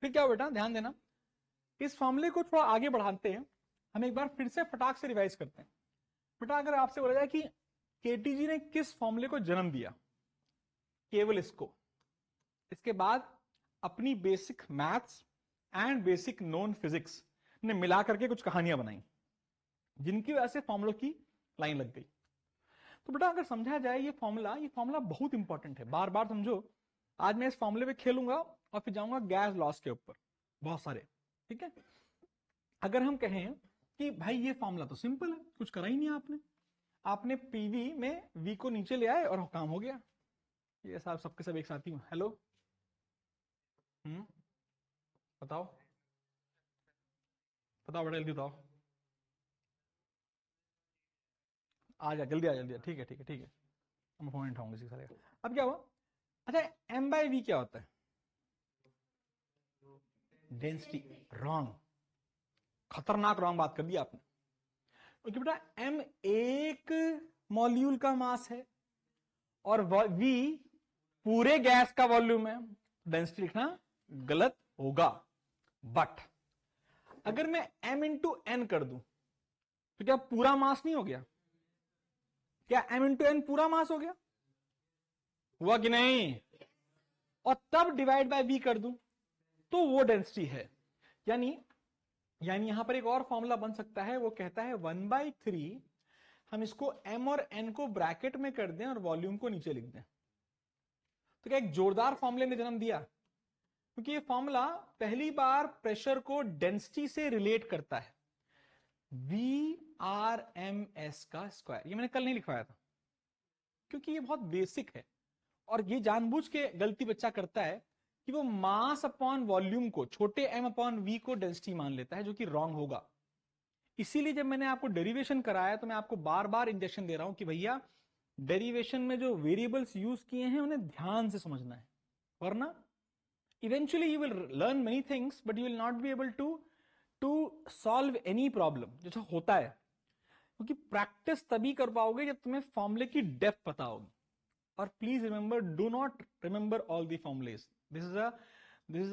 फिर क्या बेटा ध्यान देना, इस फॉर्मूले को थोड़ा आगे बढ़ाते हैं, हम एक बार फिर से फटाक से रिवाइज करते हैं। बेटा अगर आपसे बोला जाए कि केटीजी ने किस फॉर्मूले को जन्म दिया, केवल इसको, इसके बाद अपनी basic maths and basic non physics ने मिला करके कुछ कहानियां बनाई जिनकी वजह से फॉर्मूलों की लाइन लग गई। तो बेटा अगर समझा जाए ये फॉर्मूला बहुत इंपॉर्टेंट है, बार बार समझो। आज मैं इस फॉर्मूले पे खेलूंगा और फिर जाऊंगा गैस लॉस के ऊपर बहुत सारे, ठीक है। अगर हम कहें कि भाई ये फॉर्मूला तो सिंपल है, कुछ करा ही नहीं आपने पीवी में वी को नीचे ले आए और काम हो गया। ये साहब सबके सब एक साथ ही। हेलो, बताओ बताओ बेटा, जल्दी बताओ। आ जा जल्दी, आ जल्दी, ठीक है ठीक है ठीक है, मैं फोन उठाऊंगा इसी सारे का। अब क्या हुआ, अच्छा एम बाई वी क्या होता है? डेंसिटी। रॉन्ग, खतरनाक रॉन्ग बात कर दी आपने। क्योंकि बेटा एम एक मॉलिक्यूल का मास है और वी पूरे गैस का वॉल्यूम है, डेंसिटी लिखना गलत होगा। बट अगर मैं m इंटू एन कर दूं तो क्या पूरा मास नहीं हो गया? क्या m इंटू एन पूरा मास हो गया? हुआ कि नहीं? और तब डिवाइड बाय v कर दूं तो वो डेंसिटी है। यानी यहां पर एक और फॉर्मूला बन सकता है, वो कहता है 1/3, हम इसको m और n को ब्रैकेट में कर दें और वॉल्यूम को नीचे लिख दें। तो क्या एक जोरदार फॉर्मूले ने जन्म दिया, क्योंकि ये फॉर्मूला पहली बार प्रेशर को डेंसिटी से रिलेट करता है, VRMS का स्क्वायर। ये मैंने कल नहीं लिखवाया था क्योंकि ये बहुत बेसिक है, और ये जानबूझ के गलती बच्चा करता है कि वो मास अपॉन वॉल्यूम को, छोटे m अपॉन v को डेंसिटी मान लेता है, जो कि रॉन्ग होगा। इसीलिए जब मैंने आपको डेरिवेशन कराया तो मैं आपको बार बार इंजेक्शन दे रहा हूं कि भैया डेरिवेशन में जो वेरिएबल्स यूज किए हैं उन्हें ध्यान से समझना है, वरना eventually you will learn many things but you will not be able to solve any problem, जैसा होता है। क्योंकि प्रैक्टिस तभी कर पाओगे जब तुम्हें फॉर्मूले की डेप्थ पता होगी। और please remember, do not remember all the formulas. This is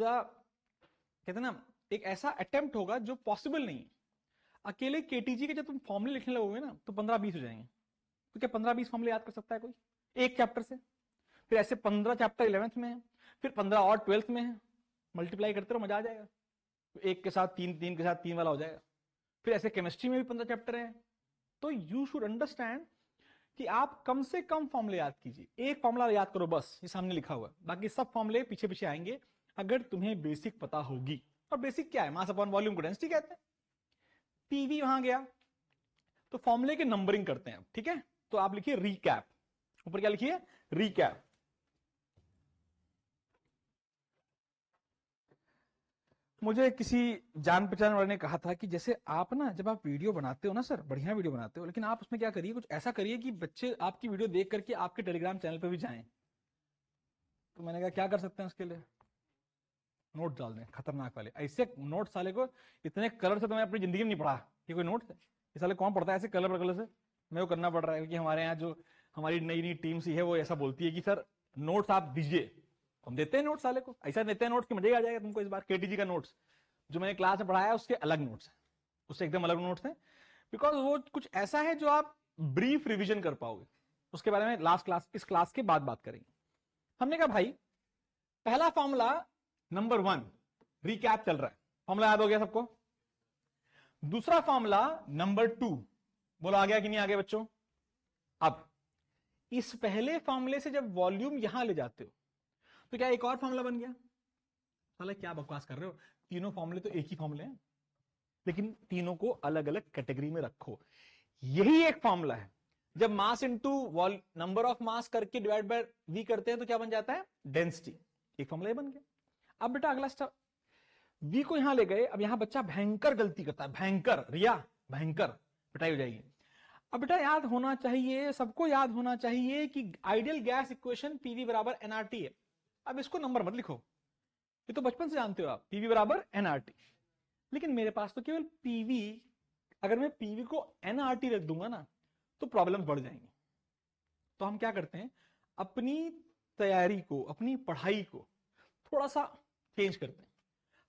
a कहते हैं ना, एक ऐसा अटेम्प्ट होगा जो पॉसिबल नहीं है। अकेले केटीजी के जब तुम फॉर्मूले लिखने लगोगे ना तो 15-20 हो जाएंगे। तो क्या 15-20 फॉर्मूले याद कर सकता है कोई एक चैप्टर से? फिर ऐसे 15 चैप्टर 11th में है, फिर 15 और 12th में है, मल्टीप्लाई करते रहो, मजा आ जाएगा। तो एक के साथ तीन, तीन के साथ तीन वाला हो जाएगा। फिर ऐसे केमिस्ट्री में भी 15 चैप्टर है। तो यू शुड अंडरस्टैंड कि आप कम से कम फॉर्मूले याद कीजिए, एक फॉर्मूला याद करो बस, ये सामने लिखा हुआ है, बाकी सब फॉर्मूले पीछे पीछे आएंगे अगर तुम्हें बेसिक पता होगी। और बेसिक क्या है? मास अपॉन वॉल्यूम को डेंसिटी कहते हैं। पीवी वहां गया तो फॉर्मूले की नंबरिंग करते हैं, ठीक है। तो आप लिखिए रीकैप, ऊपर क्या लिखिए? रीकैप। मुझे किसी जान पहचान वाले ने कहा था कि जैसे आप ना, जब आप वीडियो बनाते हो ना सर, बढ़िया वीडियो बनाते हो, लेकिन आप उसमें क्या करिए, कुछ ऐसा करिए कि बच्चे आपकी वीडियो देख करके आपके टेलीग्राम चैनल पे भी जाएं। तो मैंने कहा क्या कर सकते हैं उसके लिए? नोट डाल दें खतरनाक वाले, ऐसे नोट साले को इतने कलर से तो मैं अपनी जिंदगी में नहीं पढ़ा कि कोई नोट है। ये साले कौन पढ़ता है ऐसे कलर कलर से? मेरे को करना पड़ रहा है क्योंकि हमारे यहाँ जो हमारी नई नई टीम सी है वो ऐसा बोलती है कि सर नोट्स आप दीजिए। हम देते हैं नोट्स साले को, ऐसा देते हैं नोट्स की मजा आ जाएगा तुमको। इस बार केटीजी का नोट्स जो मैंने क्लास में पढ़ाया उसके अलग नोट्स है, उससे एकदम अलग नोट्स हैं, बिकॉज वो कुछ ऐसा है जो आप ब्रीफ रिविजन कर पाओगे। उसके बारे में लास्ट क्लास, इस क्लास के बाद बात करेंगे। हमने कहा भाई पहला फॉर्मूला नंबर 1 रिकैप चल रहा है, फॉर्मूला याद हो गया सबको। दूसरा फॉर्मूला नंबर 2, बोलो आ गया कि नहीं आ गया बच्चों? अब इस पहले फॉर्मूले से जब वॉल्यूम यहां ले जाते हो तो क्या एक और फॉर्मूला बन गया? साला क्या बकवास कर रहे हो, तीनों फॉर्मूले तो एक ही फॉर्मूले हैं, लेकिन तीनों को अलग अलग कैटेगरी में रखो। यही एक फॉर्मूला है। जब mass into number of mass करके डिवाइड बाय वी करते हैं तो क्या बन जाता है? डेंसिटी। एक फॉर्मूला बन गया। अब बेटा अगला स्टेप, वी को यहां ले गए, अब यहां बच्चा भयंकर गलती करता है, भयंकर, रिया भयंकर पिटाई हो जाएगी। अब बेटा याद होना चाहिए, सबको याद होना चाहिए कि आइडियल गैस इक्वेशन पीवी बराबर एनआरटी है। अब इसको नंबर मत लिखो, ये तो बचपन से जानते हो आप, पीवी बराबर एनआरटी। लेकिन मेरे पास तो केवल पीवी, अगर मैं पीवी को एनआरटी रख दूंगा ना तो प्रॉब्लम बढ़ जाएंगी। तो हम क्या करते हैं, अपनी तैयारी को, अपनी पढ़ाई को थोड़ा सा चेंज करते हैं।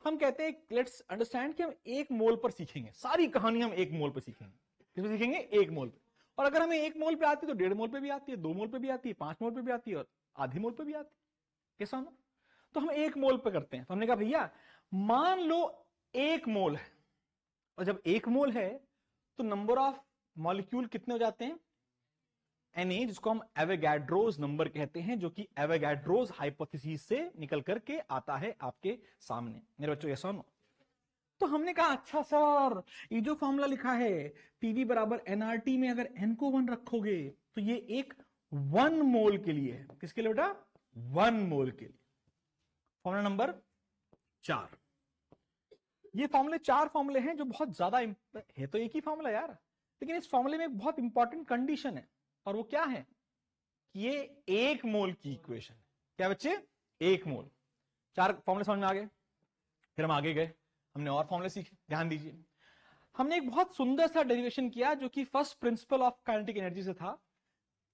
हम कहते हैं लेट्स अंडरस्टैंड कि हम 1 मोल पर सीखेंगे, सारी कहानी हम 1 मोल पर सीखेंगे। किस पे सीखेंगे? 1 मोल पे। और अगर हमें 1 मोल पे आती है तो 1.5 मोल पे भी आती है, 2 मोल पे भी आती है, 5 मोल पे भी आती है और आधी मोल पे भी आती है। कैसा ना? तो हम 1 मोल पे करते हैं। तो हमने कहा भैया मान लो 1 मोल है, और जब 1 मोल है तो नंबर ऑफ मॉलिक्यूल कितने हो जाते हैं? Na, जिसको हम एवोगैड्रोस नंबर कहते हैं, जो कि एवोगैड्रोस हाइपोथेसिस से निकल करके आता है आपके सामने। मेरे बच्चों ये सुनो। तो हमने कहा अच्छा सर, ये जो फॉर्मूला लिखा है पीवी बराबर एनआरटी में अगर एन को 1 रखोगे तो ये एक 1 मोल के लिए है। किसके लिए बेटा? 1 मोल के लिए। Formula number 4। ये फॉर्मूले 4 फॉर्मूले हैं जो बहुत ज्यादा है, तो एक ही फॉर्मूला यार, लेकिन इस फॉर्मूले में एक बहुत इंपॉर्टेंट कंडीशन है, और वो क्या है? ये 1 मोल की इक्वेशन है। क्या बच्चे? 1 मोल। 4 फॉर्मूले समझ में आ गए। फिर हम आगे गए, हमने और फॉर्मूले सीखे। ध्यान दीजिए, हमने एक बहुत सुंदर सा डेरिवेशन किया जो कि first principle of kinetic energy से था।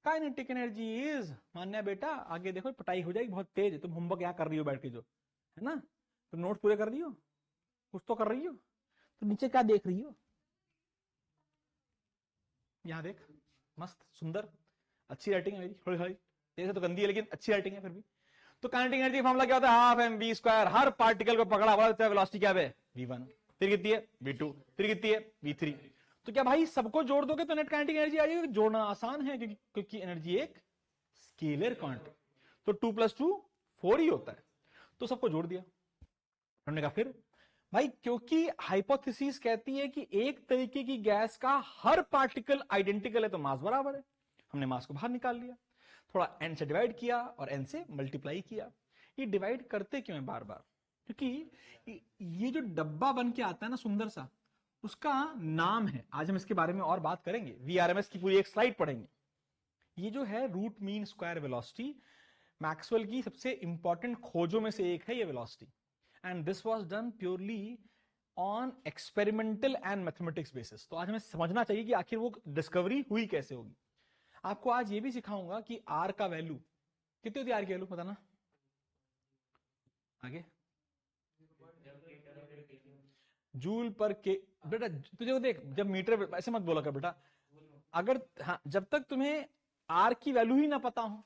काइनेटिक एनर्जी इज, मान्या बेटा आगे देखो पिटाई हो जाएगी बहुत तेज, तुम होमवर्क यहाँ कर रही हो बैठ के, जो है ना, तुम नोट पूरे कर रही हो, कुछ तो कर रही हो, तो नीचे क्या देख रही हो? यहाँ देख, मस्त सुंदर अच्छी राइटिंग है मेरी, थोड़ी थोड़ी तेरे तो गंदी है लेकिन अच्छी राइटिंग है फिर भी। तो काइनेटिक एनर्जी फॉर्मूला क्या होता है? Half M V square. हर पार्टिकल को पकड़ा हुआ है, वेलोसिटी क्या है? v1। फिर कितनी है? v2। फिर कितनी है? v3। तो क्या भाई सबको जोड़ दोगे तो नेट काइनेटिक एनर्जी आ जाएगी? जोड़ना आसान है क्योंकि एनर्जी एक स्केलर क्वांटिटी, तो 2 + 2 4 ही होता है। तो सबको जोड़ दिया। हमने कहा फिर भाई क्योंकि हाइपोथेसिस कहती है कि एक तरीके की गैस का हर पार्टिकल आइडेंटिकल है तो मास बराबर है, हमने मास को बाहर निकाल लिया, थोड़ा n से डिवाइड किया और n से मल्टीप्लाई किया। ये डिवाइड करते क्यों है बार बार? क्योंकि ये जो डब्बा बन के आता है ना सुंदर सा, उसका नाम है, आज हम इसके बारे में और बात करेंगे, VRMS की पूरी एक स्लाइड पढ़ेंगे। ये जो है root mean square velocity, Maxwell की सबसे इंपॉर्टेंट खोजों में से एक है ये velocity, and this was done purely on experimental and mathematics basis. तो आज हमें समझना चाहिए कि आखिर वो डिस्कवरी हुई कैसे होगी। आपको आज ये भी सिखाऊंगा कि आर का वैल्यू कितनी होती है, आर की वैल्यू बताना आगे। जूल पर के बेटा, तुझे वो देख, जब मीटर ऐसे मत बोला कर बेटा, अगर हाँ जब तक तुम्हें आर की वैल्यू ही ना पता हो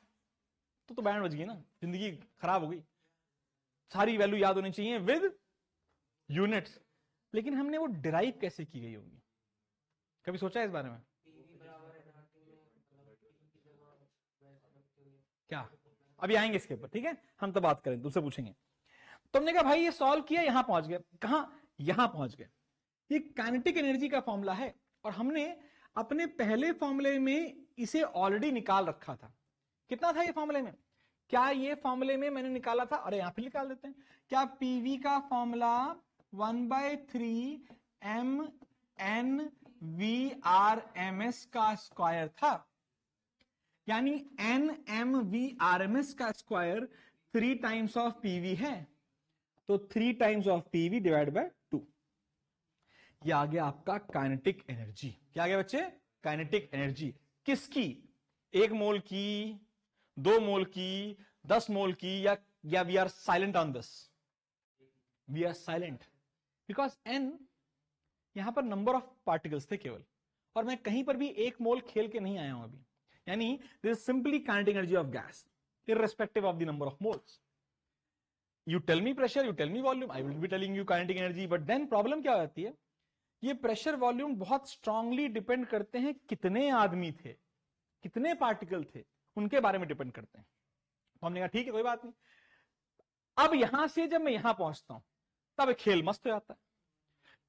तो बैंड बज गई ना, जिंदगी खराब हो गई। सारी वैल्यू याद होनी चाहिए विद यूनिट्स। लेकिन हमने वो डिराइव कैसे की गई होगी, कभी सोचा है इस बारे में? क्या? अभी आएंगे इसके ऊपर, ठीक है, हम तो बात करें, दूसरे पूछेंगे। तुमने कहा भाई ये सॉल्व किया, यहां पहुंच गए, कहां? यहां पहुंच गए। ये काइनेटिक एनर्जी का फॉर्मूला है, और हमने अपने पहले फॉर्मूले में इसे ऑलरेडी निकाल रखा था। कितना था ये फॉर्मूले में? क्या ये फॉर्मूले में मैंने निकाला था? अरे यहां पे निकाल देते हैं। क्या पीवी का फॉर्मूला 1/3 mn/V/RMS का स्क्वायर था? यानी nm/V/RMS का स्क्वायर 3 टाइम्स ऑफ पीवी है, तो 3 times of PV divide by 2। ये आ गया आपका काइनेटिक एनर्जी। क्या आ गया बच्चे? Kinetic energy. किसकी? 1 मोल की, 2 मोल की, 10 मोल की, या we are silent on this? We are silent because n यहां पर नंबर ऑफ पार्टिकल्स थे केवल, और मैं कहीं पर भी 1 मोल खेल के नहीं आया हूं अभी। यानी this is simply kinetic energy of gas irrespective of the number of moles. You tell me pressure, you tell me volume, I will be telling you kinetic energy, but then problem क्या होती है? ये pressure volume बहुत strongly depend करते हैं कितने आदमी थे, कितने पार्टिकल थे, उनके बारे में डिपेंड करते हैं। तो हमने कहा ठीक है कोई बात नहीं। अब यहां से जब मैं यहां पहुंचता हूं तब खेल मस्त हो जाता है,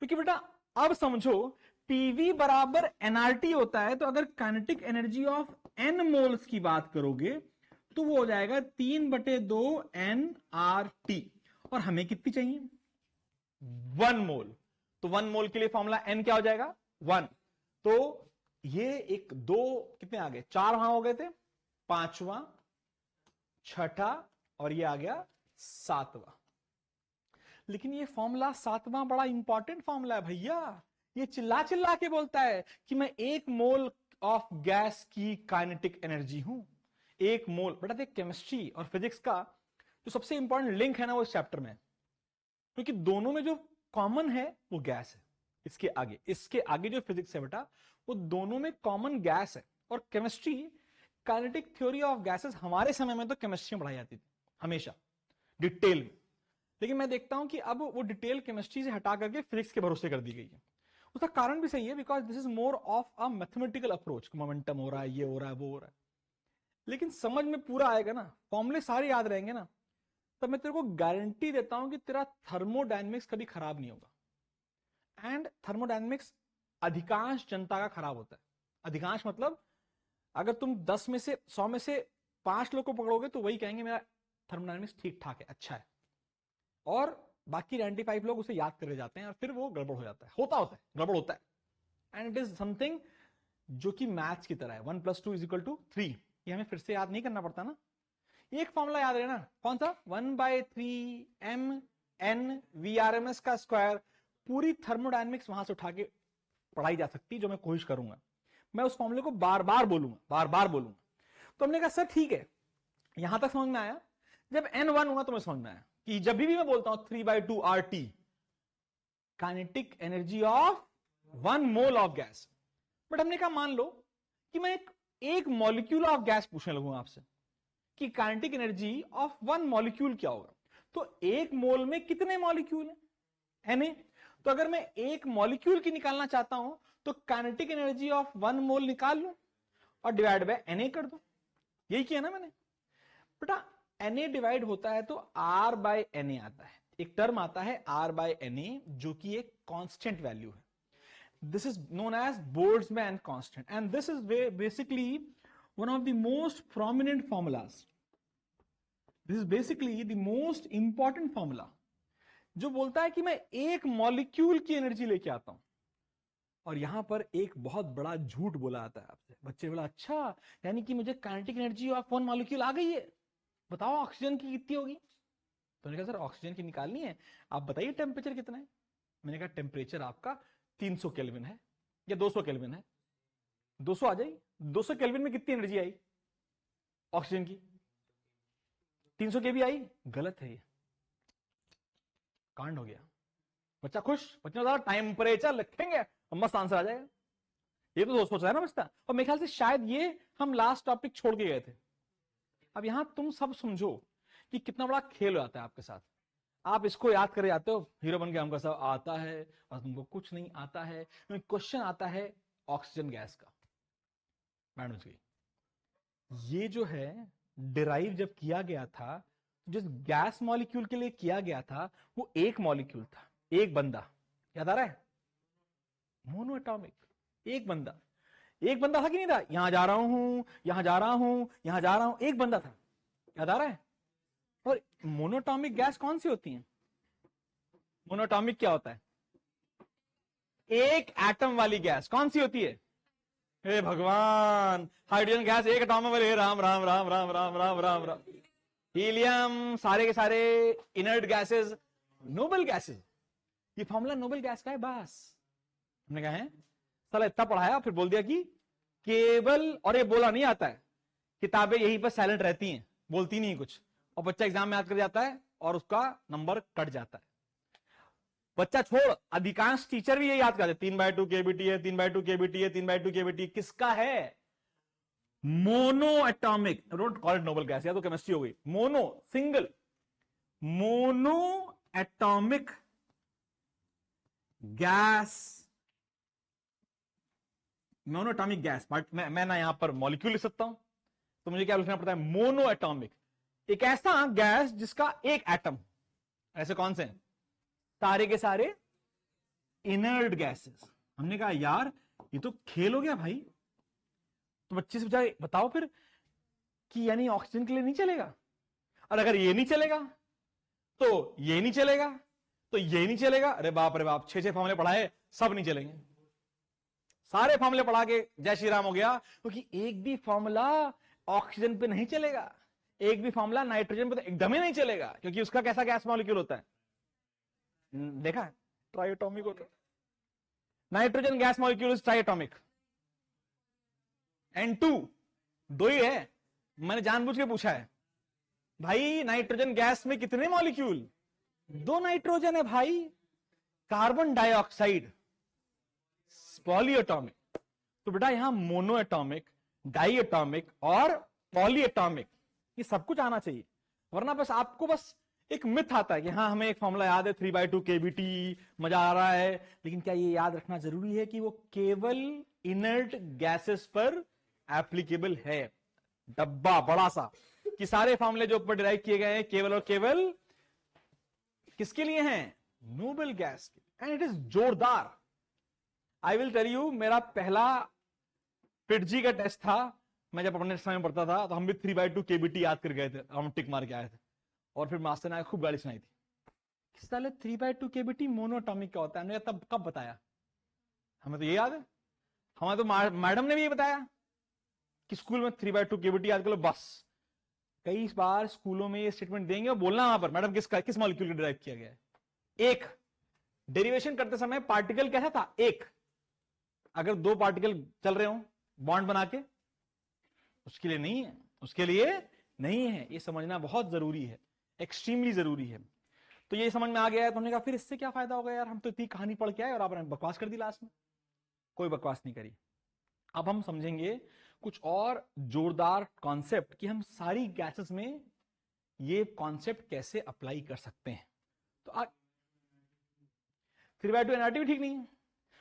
क्योंकि बेटा अब समझो पीवी बराबर एनआरटी होता है, तो अगर kinetic energy of N moles की बात करोगे तो वो हो जाएगा 3/2 nRT, और हमें कितनी चाहिए? 1 मोल। तो 1 मोल के लिए फॉर्मूला n क्या हो जाएगा? 1। तो ये एक दो कितने आ गए? 4 वहां हो गए थे, 5वां, 6ठा, और ये आ गया 7वां। लेकिन ये फॉर्मूला 7वां बड़ा इंपॉर्टेंट फॉर्मूला है भैया। ये चिल्ला चिल्ला के बोलता है कि मैं 1 मोल ऑफ गैस की काइनेटिक एनर्जी हूं। 1 मोल। बेटा देख, केमिस्ट्री और फिजिक्स का जो सबसे इंपॉर्टेंट लिंक है ना वो इस चैप्टर में, क्योंकि दोनों में जो कॉमन है वो गैस है। इसके आगे जो फिजिक्स है बेटा, वो दोनों में कॉमन गैस है। और chemistry, kinetic theory of gases, हमारे समय में तो केमिस्ट्री में पढ़ाई जाती थी हमेशा डिटेल में, लेकिन मैं देखता हूं कि अब वो डिटेल केमिस्ट्री से हटा करके फिजिक्स के भरोसे कर दी गई है। उसका कारण भी सही है, because this is more of a mathematical approach. Momentum हो रहा है, ये हो रहा है, वो हो रहा है, लेकिन समझ में पूरा आएगा ना, फॉर्मूले सारे याद रहेंगे ना, तब मैं तेरे को गारंटी देता हूं कि तेरा थर्मोडायनेमिक्स कभी खराब नहीं होगा। एंड थर्मोडायनेमिक्स अधिकांश जनता का खराब होता है। अधिकांश मतलब अगर तुम 10 में से 100 में से 5 लोग को पकड़ोगे तो वही कहेंगे मेरा थर्मोडायनेमिक्स ठीक ठाक है, अच्छा है, और बाकी 95 लोग उसे याद करे जाते हैं और फिर वो गड़बड़ हो जाता है, गड़बड़ होता है। एंड इट इज समथिंग जो कि मैथ्स की तरह है, 1 + 2 = 3। ये हमें फिर से याद नहीं करना पड़ता ना, एक फॉर्मूला याद रहे ना, कौन सा, 1/3 mn(VRMS) का स्क्वायर। पूरी थर्मोडायनेमिक्स वहां से उठा के पढ़ाई जा सकती है, जो मैं कोशिश करूंगा। मैं उस फॉर्मूले को बार बार बोलूंगा। तो हमने कहा सर ठीक है, यहां तक समझ में आया। जब n1 हुआ तो मैं समझ में आया कि जब भी मैं बोलता हूं 3/2 RT, kinetic energy of 1 mole of gas. But हमने कहा मान लो कि मैं एक मॉलिक्यूल ऑफ गैस पूछने लगूंगा आपसे कि काइनेटिक एनर्जी ऑफ 1 मॉलिक्यूल क्या होगा। तो एक मोल में कितने मॉलिक्यूल है ना? तो अगर मैं एक मॉलिक्यूल की निकालना चाहता हूं तो काइनेटिक एनर्जी ऑफ 1 मोल निकाल लूं और डिवाइड बाय Na कर दो। यही किया ना मैंने बेटा। Na डिवाइड होता है तो R/Na आता है, एक टर्म आता है R/Na जो कि एक कांस्टेंट वैल्यू है। This is known as Boltzmann constant, and this is basically one of the most prominent formulas. This is basically the most important formula, जो बोलता है कि मैं एक मॉलिक्यूल की एनर्जी लेके आता हूं। और यहां पर एक बहुत बड़ा झूठ बोला जाता है आपसे। बच्चे बोला अच्छा, यानी कि मुझे काइनेटिक एनर्जी ऑफ 1 मॉलिक्यूल आ गई है, बताओ ऑक्सीजन की कितनी होगी। तो मैंने कहा सर ऑक्सीजन की निकालनी है, आप बताइए टेम्परेचर कितना है। मैंने कहा टेम्परेचर आपका 300 केल्विन है या 200 केल्विन है। 200 आ जाएगी। 200 केल्विन में कितनी एनर्जी आई ऑक्सीजन की? 300 के भी आई। गलत है, ये कांड हो गया। बच्चा खुश, बच्चा ज्यादा टेम्परेचर लिखेंगे मस्त आंसर आ जाएगा। ये तो सोच रहा है ना बच्चा। और मेरे ख्याल से शायद ये हम लास्ट टॉपिक छोड़ के गए थे। अब यहां तुम सब समझो कि कितना बड़ा खेल हो जाता है आपके साथ। आप इसको याद करे जाते हो, हीरो बन के हमको सब आता है और तुमको कुछ नहीं आता है। क्वेश्चन आता है ऑक्सीजन गैस का, मैडम जी ये जो है डिराइव जब किया गया था, जिस गैस मॉलिक्यूल के लिए किया गया था, वो एक मॉलिक्यूल था, एक बंदा। याद आ रहा है? मोनो एटॉमिक, एक बंदा। एक बंदा था कि नहीं था? यहां जा रहा हूं, यहां जा रहा हूं, यहां जा रहा हूं, एक बंदा था। याद आ रहा है? और मोनोटॉमिक गैस कौन सी होती है? मोनोटॉमिक क्या होता है? एक एटम वाली गैस। कौन सी होती है? हे भगवान, हाइड्रोजन गैस एक एटॉम वाली। राम राम राम राम राम राम राम राम। हीलियम, सारे के सारे इनर्ट गैसेस, नोबल गैसेस। ये फॉर्मूला नोबल गैस का है बस। हमने कहा है साला इतना पढ़ाया फिर बोल दिया कि केवल, और ये बोला नहीं आता है, किताबें यहीं पर साइलेंट रहती हैं, बोलती नहीं कुछ, और बच्चा एग्जाम में याद कर जाता है और उसका नंबर कट जाता है। बच्चा छोड़, अधिकांश टीचर भी ये याद करते 3/2 केबीटी है, 3/2 केबीटी है, 3/2 केबीटी किसका है? Mono atomic. Don't call it noble gas, या तो केमिस्ट्री हो गई। Mono, single, mono atomic gas, monoatomic gas. मैं ना यहां पर मॉलिक्यूल लिख सकता हूं, तो मुझे क्या लिखना पड़ता है? Mono atomic. एक ऐसा गैस जिसका एक एटम। ऐसे कौन से हैं? सारे के सारे इनर्ट गैसेस। हमने कहा यार ये तो खेल हो गया भाई। तो बच्चे से पूछा बताओ फिर कि यानी ऑक्सीजन के लिए नहीं चलेगा, और अगर ये नहीं चलेगा तो ये नहीं चलेगा, तो ये नहीं चलेगा। अरे बाप रे बाप, 6 फॉर्मूले पढ़ाए, सब नहीं चलेंगे। सारे फॉर्मूले पढ़ा के जय श्री राम हो गया, क्योंकि एक भी फॉर्मूला ऑक्सीजन पे नहीं चलेगा, एक भी फॉर्मूला नाइट्रोजन पे तो एकदम ही नहीं चलेगा, क्योंकि उसका कैसा गैस मॉलिक्यूल होता है? देखा है? ट्राइएटॉमिक होता है। Nitrogen gas molecule is triatomic. N2 दो ही है। मैंने जानबूझ के पूछा है भाई नाइट्रोजन गैस में कितने मॉलिक्यूल? दो नाइट्रोजन है भाई, कार्बन डाइऑक्साइड, पॉलीएटॉमिक। तो बेटा यहां मोनो एटॉमिक, डाई एटॉमिक और पॉलीएटॉमिक, ये सब कुछ आना चाहिए, वरना बस आपको बस एक मिथ आता है कि हाँ हमें एक फॉर्मूला याद है 3/2 केबीटी, मजा आ रहा है, लेकिन क्या ये याद रखना जरूरी है कि वो केवल इनर्ट गैसेस पर एप्लीकेबल है? डब्बा बड़ा सा कि सारे फॉर्मूले जो ऊपर डिराइव किए गए हैं केवल और केवल किसके लिए हैं? नोबल गैस के। एंड इट इज जोरदार। आई विल टेल यू, मेरा पहला पिटजी का टेस्ट था, मैं जब अपने समय में पढ़ता था तो हम भी 3/2 केबीटी याद कर गए थे, हम टिक मार के आए थे, और फिर मास्टर ने खूब गाली सुनाई थी, किस साले 3/2 केबीटी मोनोटॉमिक क्या होता है? हमने तब कब बताया? हमें तो ये याद है, हमें तो मैडम ने भी ये बताया कि स्कूल में 3/2 केबीटी याद कर लो बस। कई बार स्कूलों में ये स्टेटमेंट देंगे और बोलना वहां पर, मैडम किस मॉलिक्यूल का डिराइव किया गया है? एक। डेरिवेशन करते समय पार्टिकल कैसा था? एक। अगर दो पार्टिकल चल रहे हो बॉन्ड बना के, उसके लिए नहीं है, उसके लिए नहीं है। ये समझना बहुत जरूरी है, एक्सट्रीमली जरूरी है। तो ये समझ में आ गया है तो हमने कहा फिर इससे क्या फायदा होगा यार, हम तो इतनी कहानी पढ़ के आए और आपने बकवास कर दी लास्ट में। कोई बकवास नहीं करी। अब हम समझेंगे कुछ और जोरदार कॉन्सेप्ट कि हम सारी गैसेस में ये कॉन्सेप्ट कैसे अप्लाई कर सकते हैं। तो 3/2 एनआरटी भी ठीक नहीं है,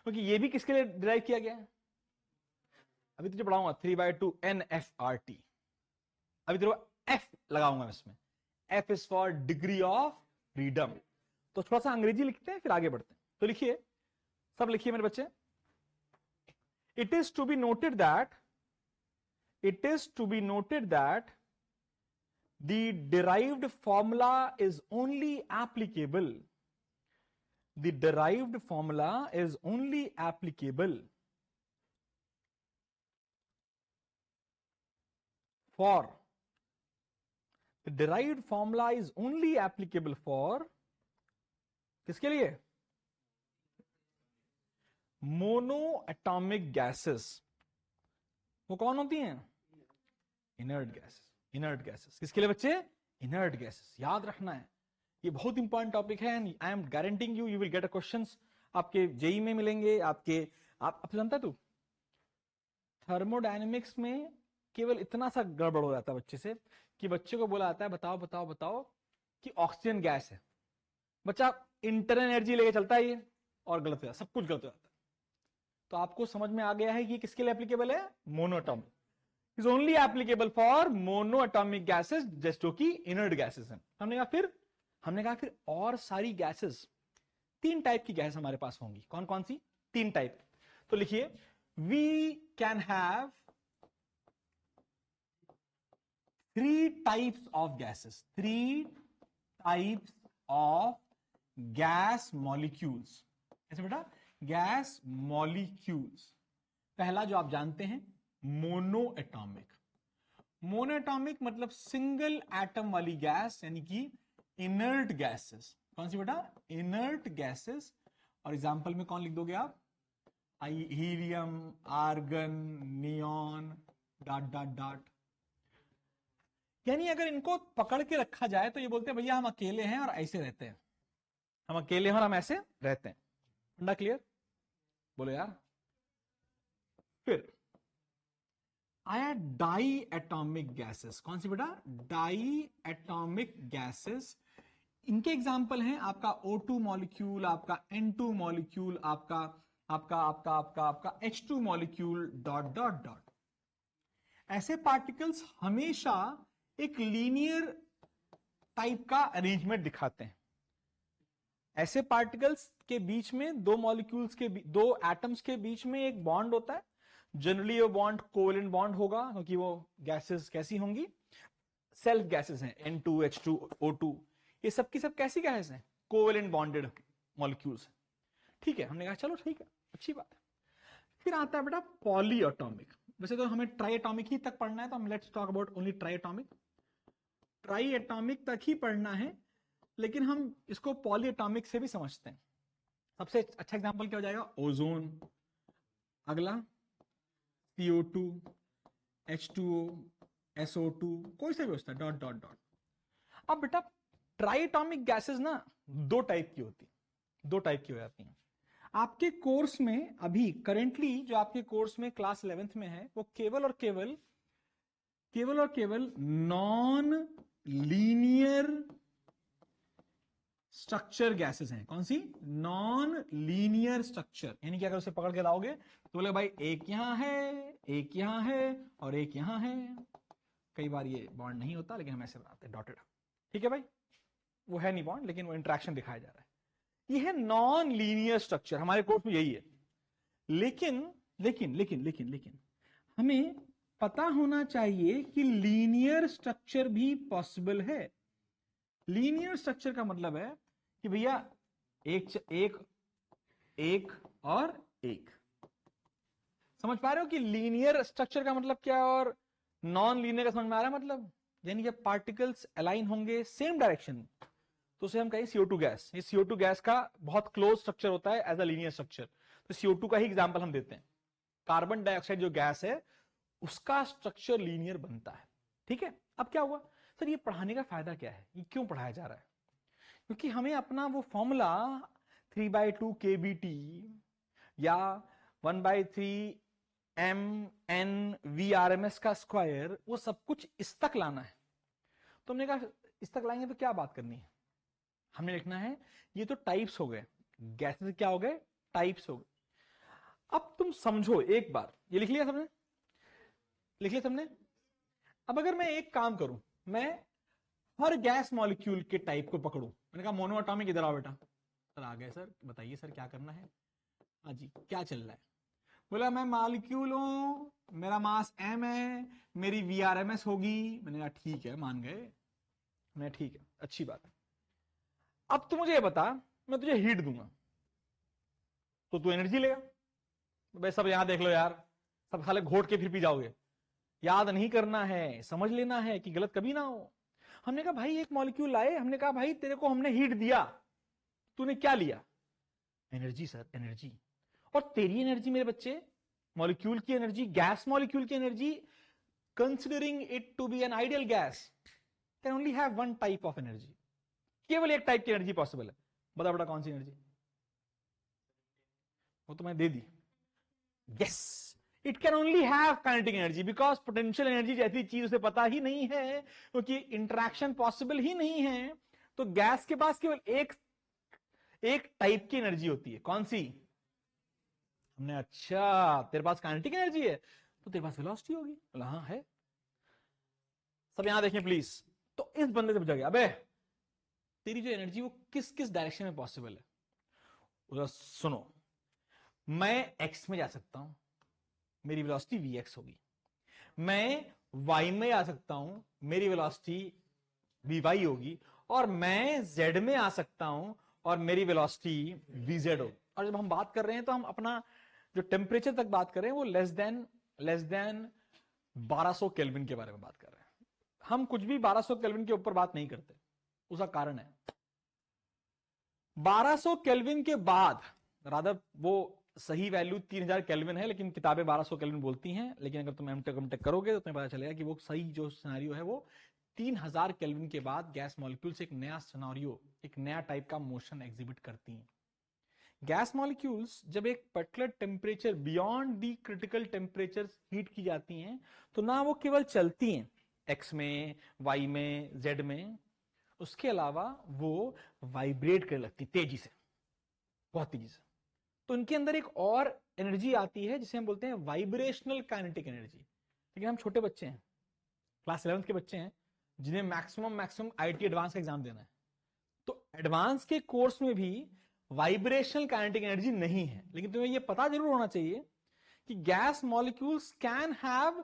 क्योंकि ये भी किसके लिए डिराइव किया गया है? अभी तुझे पढ़ाऊंगा 3/2 NFRT। अभी तेरे को एफ लगाऊंगा इसमें, F is for degree of freedom. तो थोड़ा सा अंग्रेजी लिखते हैं फिर आगे बढ़ते हैं। तो लिखिए, सब लिखिए मेरे बच्चे। It is to be noted that, it is to be noted that the derived formula is only applicable, the derived formula is only applicable for, the derived formula is only applicable for किसके लिए? Mono atomic gases. वो कौन होती हैं? Inert gases. Inert gases किसके लिए बच्चे? Inert gases. याद रखना है, ये बहुत इंपॉर्टेंट टॉपिक है। I am guaranteeing you will get a questions आपके जेई में मिलेंगे, आपके आप जानता है तू थर्मोडायनेमिक्स में केवल इतना सा गड़बड़ हो जाता है बच्चे से कि बच्चे को बोला जाता है बताओ बताओ बताओ कि ऑक्सीजन गैस है, बच्चा इंटरनल एनर्जी लेके चलता है ये, और गलत हो जाता है, सब कुछ गलत हो जाता है। तो आपको समझ में आ गया है कि किसके लिए एप्लीकेबल है? Monoatomic is only applicable for monoatomic gases, जो कि इनर्ट गैसेस हैं। हमने कहा फिर और सारी गैसेस, तीन टाइप की गैस हमारे पास होंगी। कौन कौन सी? तीन टाइप। तो लिखिए, we can have 3 types of gases, 3 types of gas molecules. कैसे बेटा? Gas molecules. पहला जो आप जानते हैं, मोनो एटॉमिक। मोनो एटॉमिक मतलब सिंगल एटम वाली गैस, यानी कि इनर्ट गैसेस। कौन सी बेटा? Inert gases. और एग्जांपल में कौन लिख दोगे आप? Helium, argon, neon, dot dot dot. यानी अगर इनको पकड़ के रखा जाए तो ये बोलते हैं भैया हम अकेले हैं और ऐसे रहते हैं, हम अकेले हैं और हम ऐसे रहते हैं। फंडा क्लियर? बोलो यार। फिर आया डाई एटॉमिक गैसेस। कौन सी बेटा? Di atomic gases. इनके एग्जाम्पल हैं आपका O2 मॉलिक्यूल, आपका N2 मॉलिक्यूल, आपका आपका आपका आपका आपका H2 molecule, dot dot dot. ऐसे पार्टिकल्स हमेशा एक लीनियर टाइप का अरेंजमेंट दिखाते हैं। ऐसे पार्टिकल्स के बीच में दो मॉलिक्यूल्स के दो एटम्स के बीच में एक बॉन्ड होता है। जनरली वो बॉन्ड कोवेलेंट बॉन्ड होगा, क्योंकि वो गैसेस कैसी होंगी? सेल्फ गैसेस हैं, N2, H2, O2। ये सब की सब कैसी गैसेस हैं? Covalent bonded molecules. ठीक है, हमने कहा चलो ठीक है, अच्छी बात है। फिर आता है बेटा पॉली एटॉमिक। वैसे तो हमें ट्राई एटॉमिक ही तक पढ़ना है, तो हम let's talk about only try atomic. Try atomic तक ही पढ़ना है, लेकिन हम इसको पॉली एटॉमिक से भी समझते हैं। सबसे अच्छा एग्जांपल क्या हो जाएगा? ओजोन। अगला CO2, H2O, SO2, कोई सा भी होता है, डॉट डॉट डॉट। अब बेटा ट्राई एटॉमिक गैसेस ना दो टाइप की होती है, दो टाइप की हो जाती हैं आपके कोर्स में। अभी करेंटली जो आपके कोर्स में क्लास 11th में है वो केवल और केवल नॉन लीनियर स्ट्रक्चर गैसेस हैं। कौन सी? नॉन लीनियर स्ट्रक्चर, यानी कि अगर उसे पकड़ के लाओगे तो बोले भाई एक यहां है, एक यहां है और एक यहां है। कई बार ये बॉन्ड नहीं होता लेकिन हम ऐसे बनाते हैं डॉटेड। ठीक है भाई, वो है नहीं बॉन्ड लेकिन वो इंटरेक्शन दिखाया जा रहा है। ये है नॉन लीनियर स्ट्रक्चर, हमारे कोर्स में यही है। लेकिन लेकिन लेकिन लेकिन लेकिन हमें पता होना चाहिए कि लीनियर स्ट्रक्चर भी पॉसिबल है। लीनियर स्ट्रक्चर का मतलब है कि भैया एक एक एक और एक। समझ पा रहे हो कि लीनियर स्ट्रक्चर का मतलब क्या है और नॉन लीनियर का समझ में आ रहा है मतलब? यानी कि पार्टिकल्स अलाइन होंगे सेम डायरेक्शन में तो उसे हम कहें CO2 गैस। ये CO2 गैस का बहुत क्लोज स्ट्रक्चर होता है एज अ लीनियर स्ट्रक्चर। तो CO2 का ही एग्जांपल हम देते हैं। कार्बन डाइऑक्साइड जो गैस है उसका स्ट्रक्चर लीनियर बनता है। ठीक है, अब क्या हुआ सर, ये पढ़ाने का फायदा क्या है, ये क्यों पढ़ाया जा रहा है? क्योंकि हमें अपना वो फॉर्मूला 3/2 KBT या 1/3 MN/VRMS का स्क्वायर, वो सब कुछ इस तक लाना है। तो हमने कहा इस तक लाएंगे तो क्या बात करनी है, हमने लिखना है ये तो टाइप्स हो गए, गैसेस क्या हो गए? टाइप्स हो गए। अब तुम समझो एक बार, ये लिख लिया सबने? लिख लिया सबने? अब अगर मैं एक काम करूं, मैं हर गैस मॉलिक्यूल के टाइप को पकड़ूं। मैंने कहा मोनो एटॉमिक इधर आओ बेटा। सर आ गए सर, बताइए सर क्या करना है? हाँ जी, क्या चल रहा है? बोला मैं मॉलिक्यूल हूं, मेरा मास m है, मेरी VRMS होगी। मैंने कहा ठीक है, मान गए। मैं ठीक है, अच्छी बात है। अब तू मुझे ये बता, मैं तुझे हीट दूंगा तो तू एनर्जी लेगा। भाई सब यहां देख लो यार, सब खाले घोट के फिर पी जाओगे। याद नहीं करना है, समझ लेना है कि गलत कभी ना हो। हमने कहा भाई एक मॉलिक्यूल लाए, हमने कहा भाई तेरे को हमने हीट दिया, तूने क्या लिया? Energy sir, energy. और तेरी एनर्जी मेरे बच्चे, मॉलिक्यूल की एनर्जी, गैस मॉलिक्यूल की energy, considering it to be an ideal gas, can only have one type of energy. केवल एक टाइप की एनर्जी पॉसिबल है। बता बेटा कौन सी एनर्जी? वो तो मैं दे दी। Yes, it can only have kinetic energy because potential energy जैसी चीज उसे पता ही नहीं है, क्योंकि इंटरेक्शन पॉसिबल ही नहीं है। तो गैस के पास केवल एक टाइप की एनर्जी होती है। कौन सी? हमने अच्छा तेरे पास काइनेटिक एनर्जी है तो तेरे पास वेलोसिटी होगी। बोला हाँ है। सब यहां देखें प्लीज। तो इस बंदे से पूछा गया अबे तेरी जो एनर्जी वो किस किस डायरेक्शन में पॉसिबल है? बोला सुनो, मैं एक्स में जा सकता हूं, मेरी वेलोसिटी VX होगी। मैं Y में आ सकता हूं, मेरी वेलोसिटी VY होगी। और मैं Z में आ सकता हूं और मेरी वेलोसिटी VZ होगी। और जब हम बात कर रहे हैं तो हम अपना जो टेम्परेचर तक बात कर रहे हैं वो लेस देन 1200 केल्विन के बारे में बात कर रहे हैं। हम कुछ भी 1200 केल्विन के ऊपर बात नहीं करते। उसका कारण है 1200 केल्विन के बाद, रादर वो सही वैल्यू 3000 केल्विन है लेकिन किताबें 1200 केल्विन बोलती हैं। लेकिन अगर तुम एमटेक करोगे तो तुम्हें पता चलेगा कि वो सही जो सिनेरियो है वो 3000 केल्विन के बाद गैस मॉलिक्यूल्स एक नया सिनेरियो, एक नया टाइप का मोशन एग्जिबिट करती हैं। गैस मॉलिक्यूल्स जब एक particular temperature beyond the critical temperature heat की जाती हैं तो ना वो केवल चलती हैं एक्स में, वाई में, जेड में, उसके अलावा वो वाइब्रेट करने लगती तेजी से, बहुत तेजी से। तो इनके अंदर एक और एनर्जी आती है जिसे हम बोलते हैं वाइब्रेशनल काइनेटिक एनर्जी। लेकिन हम छोटे बच्चे हैं, क्लास 11th के बच्चे हैं, जिन्हें मैक्सिमम IIT एडवांस का एग्जाम देना है। तो एडवांस के कोर्स में भी वाइब्रेशनल काइनेटिक एनर्जी नहीं है। लेकिन तुम्हें यह पता जरूर होना चाहिए कि gas molecules can have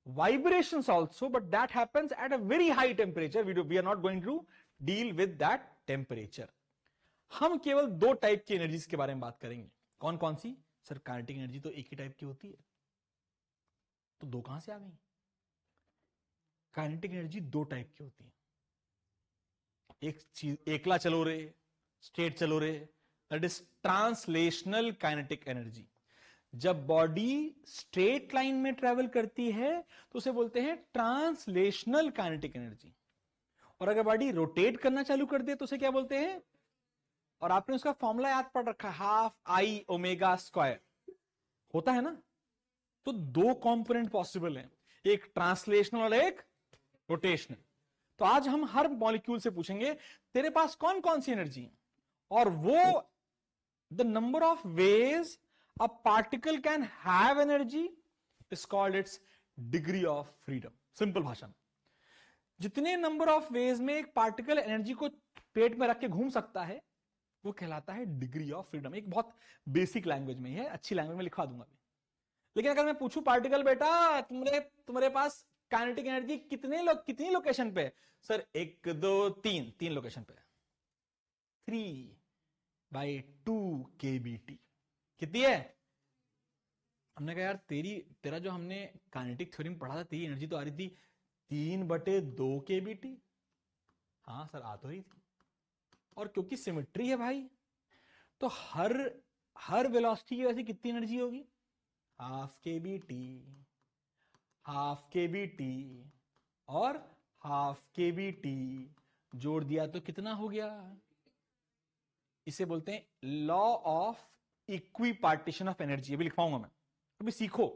vibrations also, but that happens at a very high temperature. We are not going to deal with that temperature. हम केवल दो टाइप की एनर्जीज के बारे में बात करेंगे। कौन कौन सी? सर काइनेटिक एनर्जी तो एक ही टाइप की होती है, तो दो कहां से आ गई? काइनेटिक एनर्जी दो टाइप की होती है। एक चीज एकला चलो रे, स्ट्रेट चलो रे, that is translational kinetic energy. जब बॉडी स्ट्रेट लाइन में ट्रेवल करती है तो उसे बोलते हैं ट्रांसलेशनल काइनेटिक एनर्जी। और अगर बॉडी रोटेट करना चालू कर दे तो उसे क्या बोलते हैं? और आपने उसका फॉर्मूला याद पढ़ रखा है, हाफ आई ओमेगा स्क्वायर होता है ना। तो दो कंपोनेंट पॉसिबल हैं, एक ट्रांसलेशनल और एक रोटेशनल। तो आज हम हर मॉलिक्यूल से पूछेंगे तेरे पास कौन कौन सी एनर्जी है, और वो the number of ways a particle can have energy is called its degree of freedom. Simple भाषा में, जितने नंबर ऑफ वेज में एक पार्टिकल एनर्जी को पेट में रख के घूम सकता है वो कहलाता है डिग्री ऑफ फ्रीडम। एक बहुत बेसिक लैंग्वेज में है, अच्छी लैंग्वेज में लिखवा दूंगा। लेकिन अगर मैं पूछूं पार्टिकल बेटा तुम्हारे पास काइनेटिक एनर्जी कितनी लोकेशन पे है, सर 1 2 3 3 लोकेशन पे, 3/2 kBt। कितनी है? हमने कहा यार तेरा जो हमने काइनेटिक थ्योरी में पढ़ा था, तेरी एनर्जी तो आ रही थी 3/2 kBt। हाँ सर आ तो रही थी, और क्योंकि सिमेट्री है भाई, तो हर वेलोसिटी की वजह से कितनी एनर्जी होगी, हाफ kBt और हाफ kBt जोड़ दिया तो कितना हो गया। इसे बोलते हैं law of equipartition of energy. अभी लिखवाऊंगा मैं, अभी सीखो।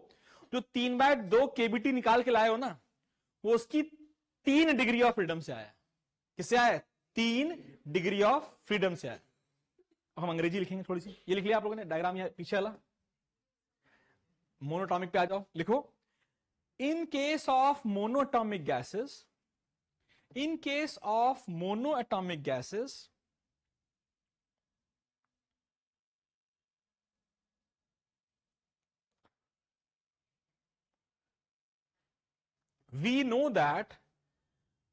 जो 3/2 kBt निकाल के लाए हो ना, वो उसकी 3 डिग्री ऑफ फ्रीडम से आया। किससे आया? 3 डिग्री ऑफ फ्रीडम से आया। हम अंग्रेजी लिखेंगे थोड़ी सी, ये लिख लिया आप लोगों ने डायग्राम, या पीछे वाला मोनोटॉमिक पे आ जाओ, लिखो। In case of monoatomic gases, in case of monoatomic gases, we know that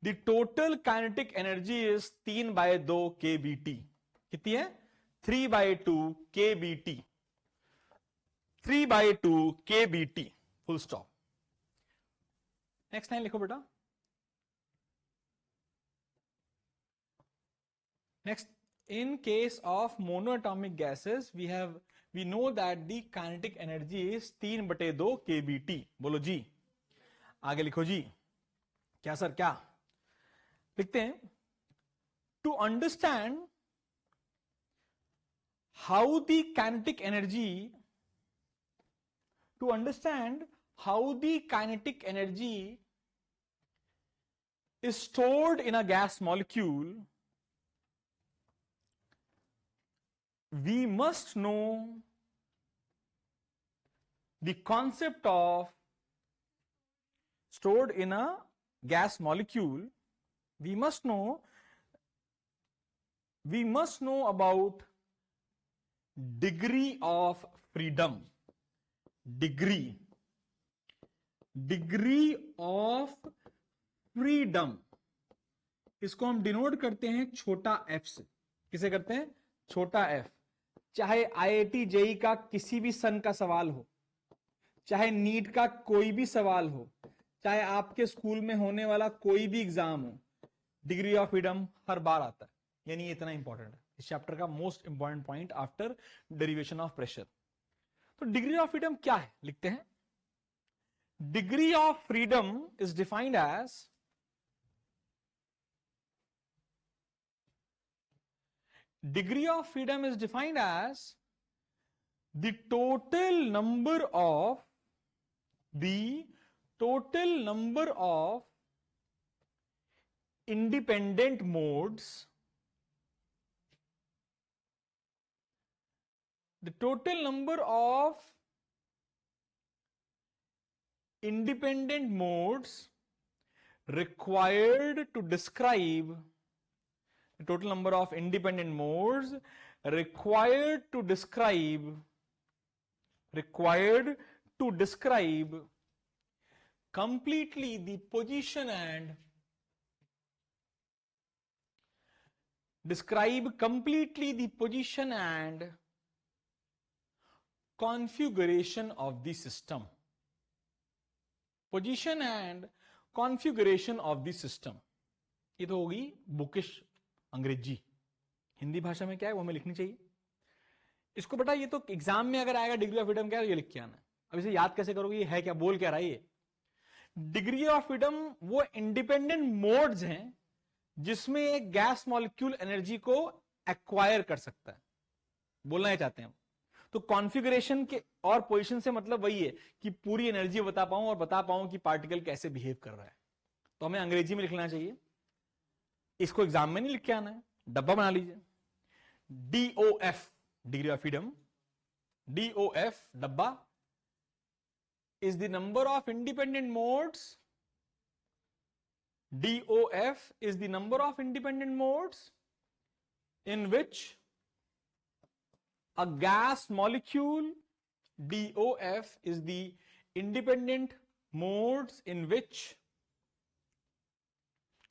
the total kinetic energy is 3/2 kBt। कितनी है? 3/2 kBt, 3/2 kBt, full stop. Next line लिखो बेटा। Next, in case of monoatomic gases we know that the kinetic energy is 3/2 kBt। बोलो जी, आगे लिखो जी। क्या sir, क्या लिखते हैं? To understand how the kinetic energy, to understand how the kinetic energy is stored in a gas molecule, we must know the concept of stored in a gas molecule. We must know about degree of freedom, degree of freedom। इसको हम denote करते हैं छोटा f से। किसे करते हैं? छोटा f। चाहे IIT JEE का किसी भी सन का सवाल हो, चाहे नीट का कोई भी सवाल हो, चाहे आपके स्कूल में होने वाला कोई भी एग्जाम हो, डिग्री ऑफ फ्रीडम हर बार आता है। यानी इतना इंपॉर्टेंट है इस चैप्टर का, most important point after derivation of pressure. तो डिग्री ऑफ फ्रीडम क्या है, लिखते हैं। Degree of freedom is defined as degree of freedom is defined as the total number of independent modes, the total number of independent modes required to describe, the total number of independent modes required to describe completely the position and configuration of the system, position and configuration of the system। ये तो होगी bookish अंग्रेजी। हिंदी भाषा में क्या है वो हमें लिखनी चाहिए। इसको बेटा ये तो एग्जाम में अगर आएगा डिग्री ऑफ फ्रीडम क्या है, ये लिख के आना। अब इसे याद कैसे करोगे, ये है क्या, बोल क्या रहा है ये? डिग्री ऑफ फ्रीडम वो इंडिपेंडेंट मोड्स हैं जिसमें एक गैस मॉलिक्यूल एनर्जी को एक्वायर कर सकता है, बोलना ये चाहते हैं हम। तो कॉन्फ़िगरेशन के और पोजीशन से मतलब वही है कि पूरी एनर्जी बता पाऊं और बता पाऊं कि पार्टिकल कैसे बिहेव कर रहा है। तो हमें अंग्रेजी में लिखना चाहिए, इसको एग्जाम में नहीं लिख के आना है, डब्बा बना लीजिए। DOF degree of freedom, DOF डब्बा is the number of independent modes. DOF is the number of independent modes in which a gas molecule, DOF is the independent modes in which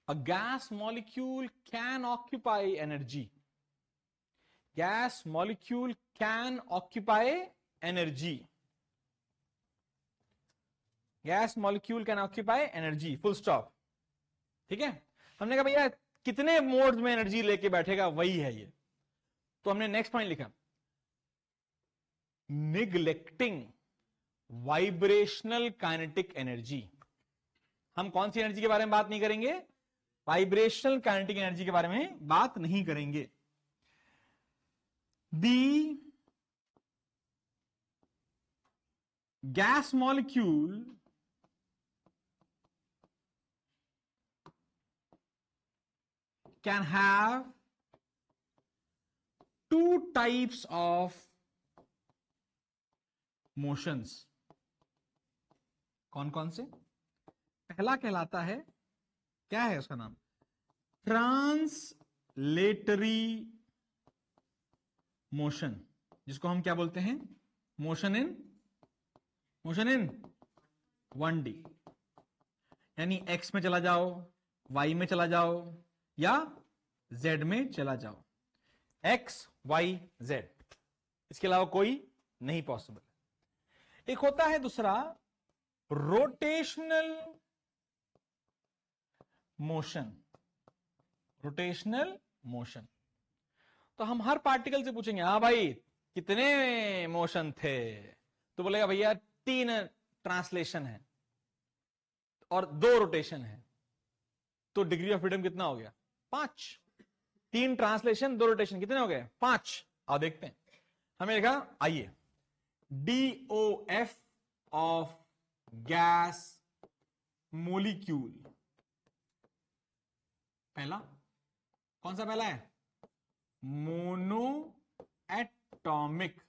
a gas molecule can occupy energy. Gas molecule can occupy energy. Gas molecule can occupy energy, full stop. ठीक है, हमने कहा भैया कितने modes में energy लेके बैठेगा, वही है ये। तो हमने नेक्स्ट पॉइंट लिखा, निग्लेक्टिंग वाइब्रेशनल काइनेटिक एनर्जी। हम कौन सी एनर्जी के बारे में बात नहीं करेंगे? वाइब्रेशनल काइनेटिक एनर्जी के बारे में बात नहीं करेंगे। The gas molecule can have two types of motions. कौन कौन से? पहला कहलाता है, क्या है उसका नाम? ट्रांसलेटरी मोशन, जिसको हम क्या बोलते हैं? मोशन इन 1D, यानी x में चला जाओ, y में चला जाओ या z में चला जाओ, x y z, इसके अलावा कोई नहीं पॉसिबल। एक होता है दूसरा रोटेशनल मोशन। रोटेशनल मोशन, तो हम हर पार्टिकल से पूछेंगे, हाँ भाई कितने मोशन थे? तो बोलेगा भैया 3 ट्रांसलेशन है और 2 रोटेशन है। तो डिग्री ऑफ फ्रीडम कितना हो गया? 5। 3 ट्रांसलेशन 2 रोटेशन, कितने हो गए? 5। आओ देखते हैं। हमें लिखा, आइए, DOF ऑफ गैस मोलिक्यूल। पहला कौन सा पहला है? Mono atomic.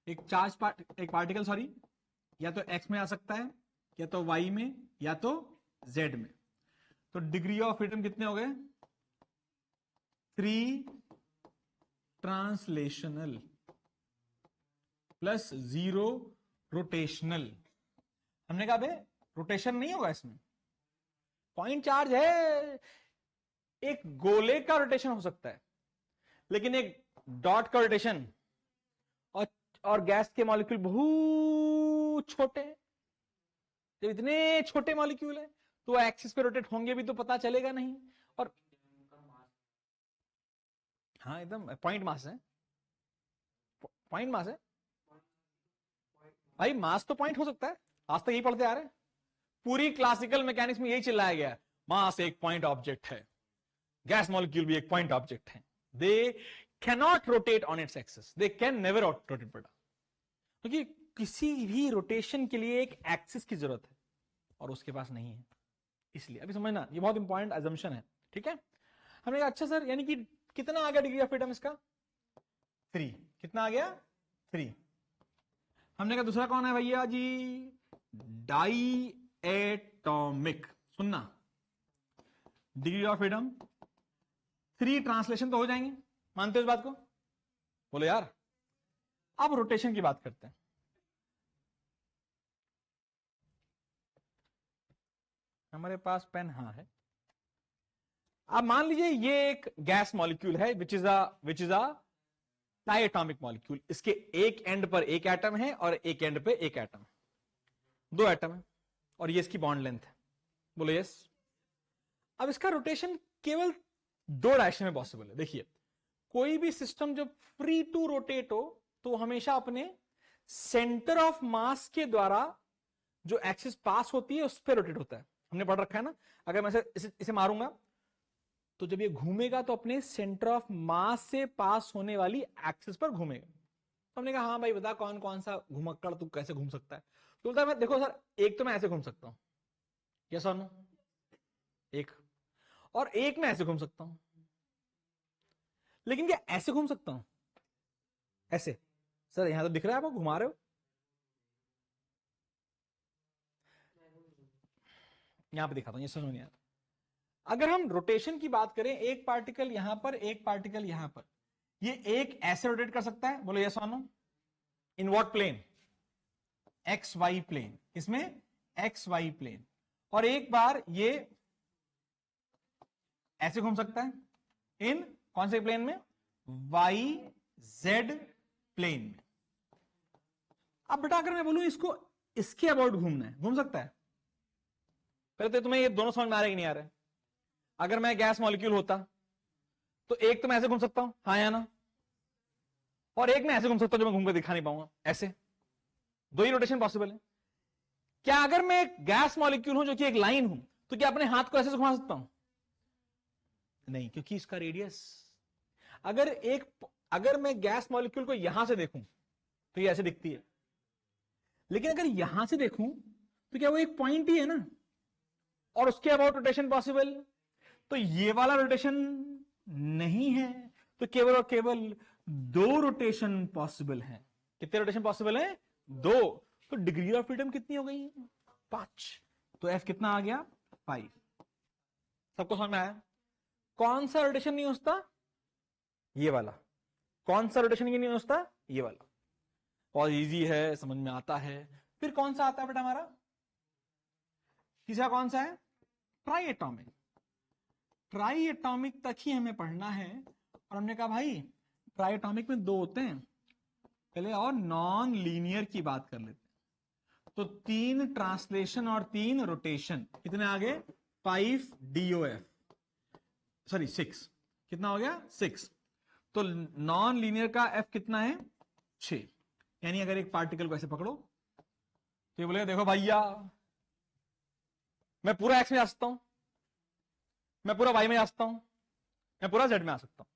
एक पार्टिकल सॉरी, या तो x में आ सकता है, या तो y में, या तो z में। तो डिग्री ऑफ फ्रीडम कितने हो गए? 3 ट्रांसलेशनल प्लस 0 रोटेशनल। हमने कहा बे रोटेशन नहीं होगा इसमें, पॉइंट चार्ज है। एक गोले का रोटेशन हो सकता है, लेकिन एक डॉट का रोटेशन, और गैस के मॉलिक्यूल बहुत छोटे, जब इतने छोटे मॉलिक्यूल है तो एक्सिस पे रोटेट होंगे भी तो पता चलेगा नहीं। और हाँ एकदम पॉइंट मास है, पॉइंट मास है भाई, मास तो पॉइंट हो सकता है, आज तक यही पढ़ते आ रहे हैं। पूरी क्लासिकल मैकेनिक्स में यही चिल्लाया गया, मास एक पॉइंट ऑब्जेक्ट है, गैस मॉलिक्यूल भी एक पॉइंट ऑब्जेक्ट है। They cannot rotate on its axis, they can never rotate बेटा, क्योंकि किसी भी रोटेशन के लिए एक एक्सिस की जरूरत है और उसके पास नहीं है। इसलिए अभी समझना, ये बहुत इंपॉर्टेंट अजम्पशन है। ठीक है, हमने कहा अच्छा सर, यानी कि कितना आ गया डिग्री ऑफ फ्रीडम इसका? 3। कितना आ गया? 3। हमने कहा दूसरा कौन है भैया जी? Diatomic. सुनना, डिग्री ऑफ फ्रीडम 3 ट्रांसलेशन तो हो जाएंगे, मानते हो इस बात को? बोलो यार। अब रोटेशन की बात करते हैं। हमारे पास पेन हाँ है। अब मान लीजिए ये एक गैस मॉलिक्यूल है which is a diatomic molecule. इसके एक एंड पर एक एटम है और एक एंड पे एक एटम है, 2 एटम है, और ये इसकी बॉन्ड लेंथ है। बोलो यस। अब इसका रोटेशन केवल 2 डायरेक्शन में पॉसिबल है। देखिए, कोई भी सिस्टम जब फ्री टू रोटेट हो तो हमेशा अपने सेंटर ऑफ मास के द्वारा जो एक्सिस पास होती है उस पर रोटेट होता है। हमने पढ़ रखा है ना, अगर मैं इसे मारूंगा तो जब ये घूमेगा तो अपने सेंटर ऑफ मास से पास होने वाली एक्सिस पर घूमेगा। तो हमने कहा हाँ भाई बता कौन कौन सा घुमक्कड़ तू कैसे घूम सकता है। तो बोलता है मैं देखो सर एक तो मैं ऐसे घूम सकता हूं, यस और नो, एक, और एक मैं ऐसे घूम सकता हूं। लेकिन क्या ऐसे घूम सकता हूं? ऐसे? सर यहां तो दिख रहा है आप घुमा रहे हो। यहां पे दिखाता हूं, ये समझ नहीं आता। अगर हम रोटेशन की बात करें, एक पार्टिकल यहां पर, एक पार्टिकल यहां पर, ये एक ऐसे रोटेट कर सकता है, बोलो यस और no. In what plane? X Y plane. इसमें एक्स वाई प्लेन। और एक बार ये ऐसे घूम सकता है इन कौन से प्लेन में? वाई जेड प्लेन में। अब बेटा अगर मैं बोलूं इसको इसके अबाउट घूमना है, घूम सकता है? पहले तो तुम्हें ये दोनों समझ में आ रहा है कि नहीं आ रहा है? अगर मैं गैस मॉलिक्यूल होता तो एक तो मैं ऐसे घूम सकता हूं, हाँ या ना, और एक मैं ऐसे घूम सकता हूं जो मैं घूम कर दिखा नहीं पाऊंगा, ऐसे। दो ही रोटेशन पॉसिबल है। क्या अगर मैं एक गैस मॉलिक्यूल हूं जो कि एक लाइन हूं, तो क्या अपने हाथ को ऐसे घुमा सकता हूं? नहीं, क्योंकि इसका रेडियस, अगर मैं गैस मॉलिक्यूल को यहां से देखूं तो ये ऐसे दिखती है, लेकिन अगर यहां से देखूं तो क्या वो एक पॉइंट ही है ना, और उसके अबाउट रोटेशन पॉसिबल, तो ये वाला रोटेशन नहीं है, तो केवल और केवल दो रोटेशन पॉसिबल हैं। कितने रोटेशन पॉसिबल हैं? दो। तो डिग्री ऑफ फ्रीडम कितनी हो गई? 5। तो एफ कितना आ गया? 5। सबको समझ में आया? कौन सा रोटेशन नहीं होता? ये वाला। कौन सा रोटेशन ये नहीं होता? ये वाला। बहुत इजी है, समझ में आता है। फिर कौन सा आता है बेटा हमारा? तीसरा कौन सा है? Try atomic. ट्राई एटॉमिक तक ही हमें पढ़ना है, और हमने कहा भाई ट्राई एटॉमिक में दो होते हैं पहले, और नॉन लीनियर की बात कर लेते हैं। तो 3 ट्रांसलेशन और 3 रोटेशन, कितने आ गए? 5 DOF, सॉरी 6। कितना हो गया? 6। तो नॉन लीनियर का F कितना है? 6। यानी अगर एक पार्टिकल को ऐसे पकड़ो तो ये बोलेगा देखो भैया मैं पूरा एक्स में आ सकता हूं, मैं पूरा वाई में आ सकता हूं, मैं पूरा जेड में आ सकता हूं,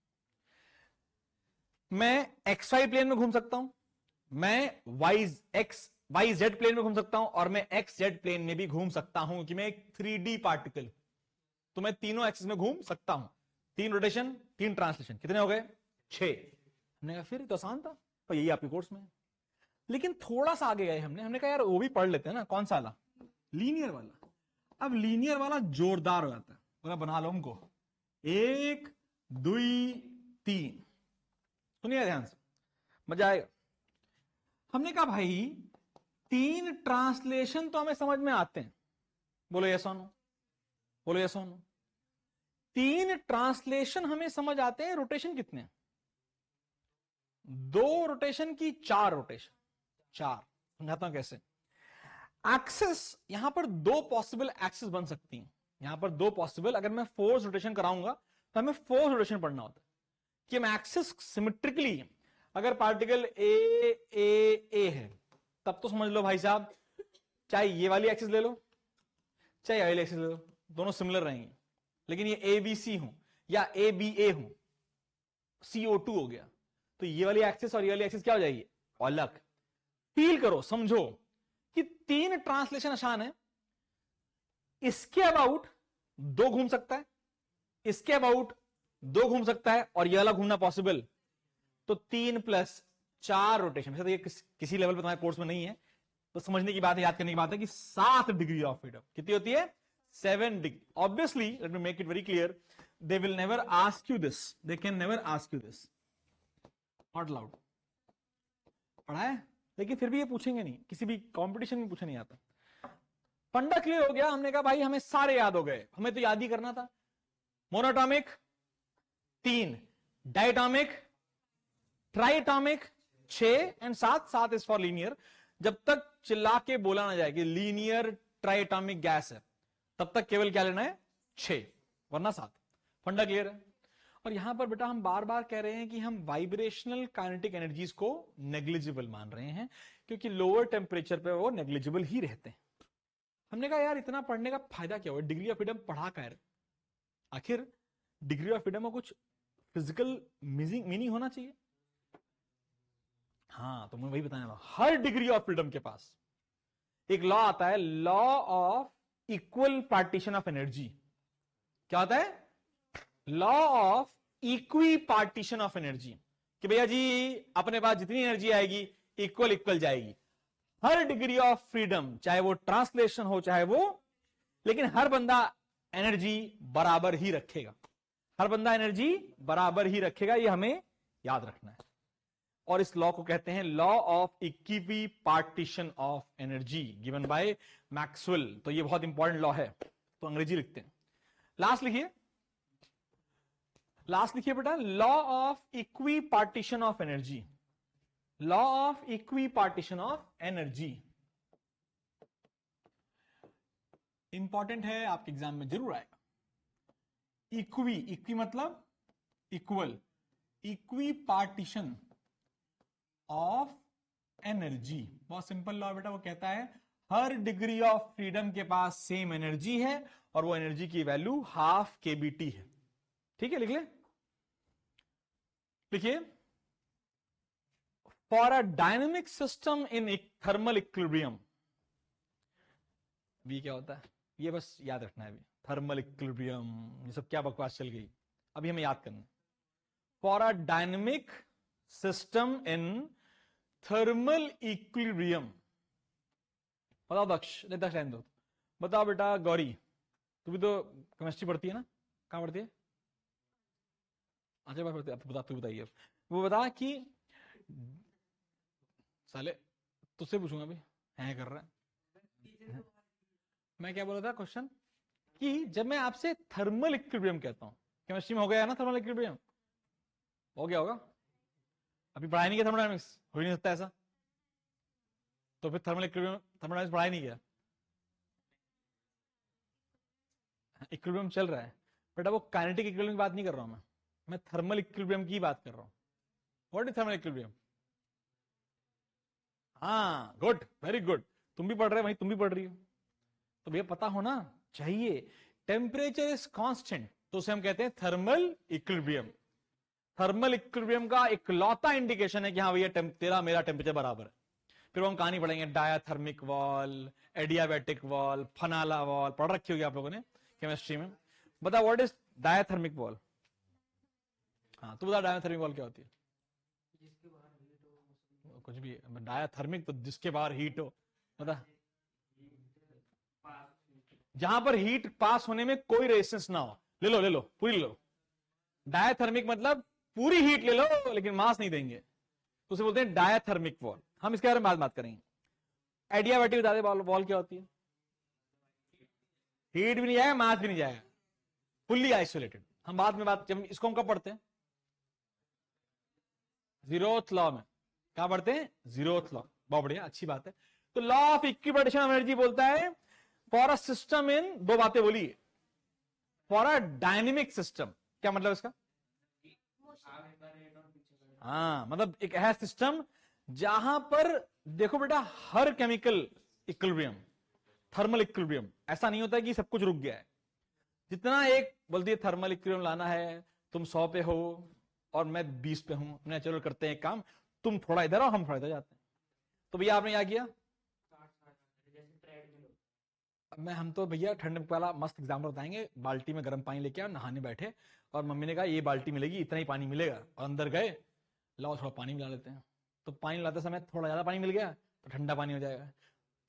मैं एक्स वाई प्लेन में घूम सकता हूं, मैं वाई जेड प्लेन में घूम सकता हूं, और मैं एक्स जेड प्लेन में भी घूम सकता हूं कि मैं एक 3D पार्टिकल, तो मैं तीनों एक्सिस में घूम सकता हूं। 3 रोटेशन 3 ट्रांसलेशन, कितने हो गए? 6। हमने कहा फिर तो आसान था, पर यही आपके कोर्स में है। लेकिन थोड़ा सा आगे गए हमने कहा यार वो भी पढ़ लेते हैं ना। कौन सा वाला? लीनियर वाला। अब लीनियर वाला जोरदार हो जाता है, बोला बना लो हमको 1 2 3। सुनिए ध्यान से, मजा आएगा। हमने कहा भाई 3 ट्रांसलेशन तो हमें समझ में आते हैं, बोलो यस और नो, बोलो यस और नो। 3 ट्रांसलेशन हमें समझ आते हैं, रोटेशन कितने? 2 रोटेशन की 4 रोटेशन। 4 समझाता हूं कैसे। एक्सिस, यहां पर 2 पॉसिबल एक्सिस बन सकती हैं। यहां पर 2 पॉसिबल, अगर मैं फोर्स रोटेशन कराऊंगा तो हमें फोर्स रोटेशन पढ़ना होता है कि हम एक्सिस सिमेट्रिकली, अगर पार्टिकल ए है तब तो समझ लो भाई साहब, चाहे ये वाली एक्सिस ले लो चाहे ये वाली एक्सिस ले लो, दोनों सिमिलर रहेंगे। लेकिन ये ए बी सी हो या ए बी ए हो, CO2 हो गया, तो ये वाली एक्सिस और ये वाली एक्सिस क्या हो जाएगी? अलग। फील करो, समझो कि 3 ट्रांसलेशन आसान है। इसके अबाउट 2 घूम सकता है, इसके अबाउट 2 घूम सकता है, और ये वाला घूमना पॉसिबल। तो 3 + 4 रोटेशन। ये किसी लेवल पर तुम्हारे कोर्स में नहीं है, तो समझने की बात है, याद करने की बात है कि 7 डिग्री ऑफ फ्रीडम कितनी होती है? 7 degree. Obviously let me make it very clear, they will never ask you this, they can never ask you this, not allowed. पढ़ा है, लेकिन फिर भी ये पूछेंगे नहीं, किसी भी कंपटीशन में पूछा नहीं आता। फंडा क्लियर हो गया। हमने कहा भाई हमें सारे याद हो गए, हमें तो याद ही करना था। Monoatomic 3, diatomic, triatomic 6, and 7 is for linear. जब तक चिल्ला के बोला ना जाए कि लीनियर ट्राइटॉमिक गैस है, तब तक केवल क्या लेना है? 6, वरना 7। फंडा क्लियर है। और यहां पर बेटा हम बार बार कह रहे हैं कि हम वाइब्रेशनल काइनेटिक एनर्जीज को नेग्लिजिबल मान रहे हैं, क्योंकि लोअर टेम्परेचर पे वो नेग्लिजिबल ही रहते हैं। हमने कहा यार इतना पढ़ने का फायदा क्या हुआ? डिग्री ऑफ फ्रीडम पढ़ा कर आखिर डिग्री ऑफ फ्रीडम में कुछ फिजिकल मीनिंग होना चाहिए। हाँ, तो मैं वही बताने वाला हूं। हर डिग्री ऑफ फ्रीडम के पास एक लॉ आता है, law of equal partition of energy. क्या होता है? Law of equi partition of energy, कि भैया जी अपने पास जितनी एनर्जी आएगी इक्वल इक्वल जाएगी। हर डिग्री ऑफ फ्रीडम, चाहे वो ट्रांसलेशन हो चाहे वो, लेकिन हर बंदा एनर्जी बराबर ही रखेगा। हर बंदा एनर्जी बराबर ही रखेगा, ये हमें याद रखना है। और इस लॉ को कहते हैं law of equi partition of energy, given by Maxwell. तो ये बहुत इंपॉर्टेंट लॉ है, तो अंग्रेजी लिखते हैं। लास्ट लिखिए, लास्ट लिखिए बेटा, law of equi partition of energy. Law of equi partition of energy important है, आपके एग्जाम में जरूर आएगा। इक्वी, इक्वी मतलब equal, equi partition of energy बहुत सिंपल लॉ बेटा। वो कहता है हर डिग्री ऑफ फ्रीडम के पास सेम एनर्जी है और वो एनर्जी की वैल्यू हाफ केबीटी है। ठीक है, लिख ले, लिखिए, for a dynamic system in thermal equilibrium. ये क्या होता है? ये बस याद रखना है अभी, थर्मल इक्विलिब्रियम, ये सब क्या बकवास चल गई, अभी हमें याद करना। For a dynamic system in thermal equilibrium. बताओ दक्ष, नहीं दक्ष रहने दो, बताओ बेटा गौरी, तू भी तो केमिस्ट्री पढ़ती है ना, कहां पढ़ती है? अच्छा बात पढ़ती है, बता, तू बताइए। वो बता कि साले तुझसे पूछूंगा अभी, है कर रहा है। मैं क्या बोल रहा था क्वेश्चन, कि जब मैं आपसे थर्मल इक्विलिब्रियम कहता हूं, केमिस्ट्री में हो गया ना थर्मल इक्विलिब्रियम, हो गया होगा, अभी पढ़ाई नहीं किया थर्मोडायनेमिक्स, हो ही नहीं सकता ऐसा, तो फिर थर्मल इक्विलिब्रियम थर्मोडायनेमिक्स पढ़ाई नहीं किया, इक्विलिब्रियम चल रहा है बेटा। वो काइनेटिक इक्विलिब्रियम की बात नहीं कर रहा हूं मैं थर्मल इक्विलिब्रियम की बात कर रहा हूं। What is thermal equilibrium? हाँ, गुड, वेरी गुड, तुम भी पढ़ रहे हो भाई, तुम भी पढ़ रही हो, तो भैया पता होना चाहिए। टेम्परेचर इज कांस्टेंट, तो उसे हम कहते हैं थर्मल इक्विलिब्रियम। थर्मल इक्विलिब्रियम का एक लौता इंडिकेशन है कि हाँ भैया तेरा मेरा टेम्परेचर बराबर है। फिर हम कहानी पढ़ेंगे, diathermic wall, adiabatic wall, फनाला wall, पढ़ रखी होगी आप लोगों ने केमिस्ट्री में। बता व्हाट इज डायाथर्मिक वॉल? हाँ, तू बता डायाथर्मिक वॉल क्या होती है? कुछ भी, डायाथर्मिक तो जिसके बाहर हीट हो, बता। जहां पर हीट पास होने में कोई रेजिस्टेंस ना हो, ले लो ले लो, पूरी ले लो। डायाथर्मिक मतलब पूरी हीट ले लो लेकिन मास नहीं देंगे, तो उसे बोलते हैं डायाथर्मिक वॉल। हम इसके बारे में बात करेंगे। एडियाबैटिक बता दे वॉल क्या होती है? हीट भी नहीं जाएगा, मास भी नहीं जाएगा, फुल्ली आइसोलेटेड। हम बाद में बात, जब इसको हम कब पढ़ते हैं? जीरोथ लॉ में। क्या पढ़ते हैं? Zeroth law. बहुत बढ़िया, अच्छी बात है। तो law of equipartition of energy बोलता है फॉर अ सिस्टम इन, दो बातें बोली, फॉर अ डायनेमिक सिस्टम। क्या मतलब इसका? हाँ, मतलब एक ऐसा सिस्टम जहां पर, देखो बेटा, हर केमिकल इक्विलिब्रियम, थर्मल इक्विलिब्रियम, ऐसा नहीं होता है कि सब कुछ रुक गया है। जितना एक बोलती है थर्मल इक्विलिब्रियम लाना है, तुम 100 पे हो और मैं 20 पे हूं, नेचुरल करते हैं काम, तुम थोड़ा इधर आओ हम थोड़ा इधर जाते हैं। तो भैया आपने क्या किया? मैं, हम तो भैया ठंड वाला मस्त एग्जाम्पल बताएंगे। बाल्टी में गर्म पानी लेके आओ, नहाने बैठे, और मम्मी ने कहा ये बाल्टी मिलेगी, इतना ही पानी मिलेगा, और अंदर गए, लाओ थोड़ा पानी मिला लेते हैं। तो पानी मिलाते समय थोड़ा ज्यादा पानी मिल गया तो ठंडा पानी हो जाएगा,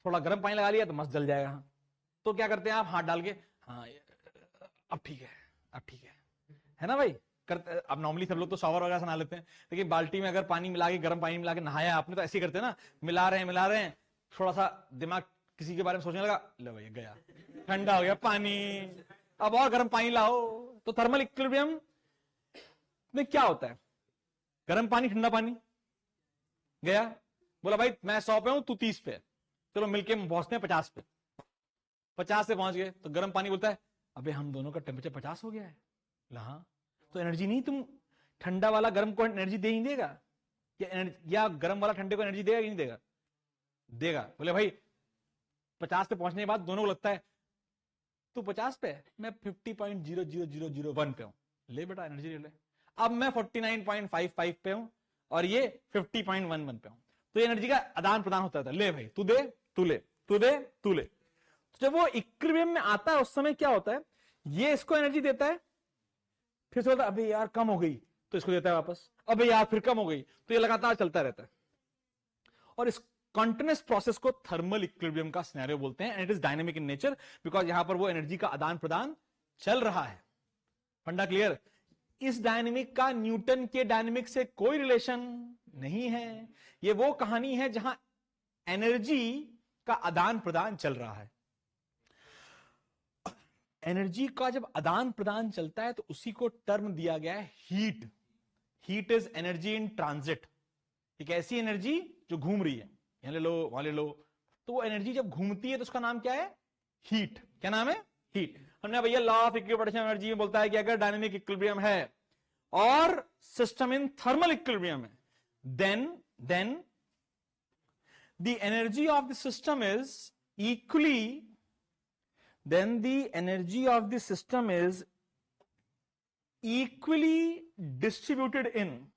थोड़ा गर्म पानी लगा लिया तो मस्त जल जाएगा। तो क्या करते हैं आप? हाथ डाल के, हाँ अब ठीक है, अब ठीक है ना भाई? करते, अब नॉर्मली सब लोग तो शॉवर वगैरह से नहा लेते हैं, लेकिन बाल्टी में अगर पानी मिला के, गर्म पानी मिला के नहाया आपने, तो ऐसे ही करते हैं ना, मिला रहे हैं, थोड़ा सा दिमाग किसी के बारे में सोचने लगा, ले भैया गया, ठंडा हो गया पानी, अब और गर्म पानी लाओ। तो थर्मल इक्विलिब्रियम में क्या होता है? गर्म पानी, ठंडा पानी, गया, बोला भाई मैं 100 पे हूं, तू 30 पे, चलो मिलके पहुंचते हैं 50 पे। 50 से पहुंच गए तो गर्म पानी बोलता है अबे हम दोनों का टेम्परेचर 50 हो गया है। हाँ, तो एनर्जी नहीं, तुम ठंडा वाला गर्म को एनर्जी दे ही देगा, या गर्म वाला ठंडे को एनर्जी देगा कि नहीं देगा? देगा। बोले भाई 50 पे पहुंचने के बाद दोनों को लगता है तू 50 पे, मैं 50.00001 पे हूं, ले बेटा एनर्जी ले ले। अब मैं 49.55 पे हूं और ये 50.11 पे हूं, तो एनर्जी का आदान प्रदान होता था, ले भाई तू दे, तू ले, तू दे, तू ले। तो जब वो इक्विलिब्रियम में आता है उस समय क्या होता है, ये इसको एनर्जी देता है, फिर से बोलता है अबे यार कम हो गई, तो इसको देता है वापस, अबे यार फिर कम हो गई, तो ये लगातार चलता रहता है। और इस कॉन्टिन्यूस प्रोसेस को थर्मल इक्विलिब्रियम का सिनेरियो बोलते हैं, and it is dynamic in nature because यहां पर वो एनर्जी का आदान प्रदान चल रहा है। फंडा क्लियर? इस डायनेमिक का न्यूटन के डायनेमिक से कोई रिलेशन नहीं है। ये वो कहानी है जहां एनर्जी का आदान प्रदान चल रहा है। एनर्जी का जब आदान प्रदान चलता है तो उसी को टर्म दिया गया है heat. Heat is energy in transit. एक ऐसी एनर्जी जो घूम रही है, यहां ले लो वहां ले लो, तो वो एनर्जी जब घूमती है तो उसका नाम क्या है? हीट। क्या नाम है? हीट। हमने भैया लॉ ऑफ इक्विलिब्रियम एनर्जी में बोलता है कि अगर डायनेमिक इक्विलिब्रियम है और सिस्टम इन थर्मल इक्विलिब्रियम है, then the energy of the system is equally then the energy of the system is equally distributed in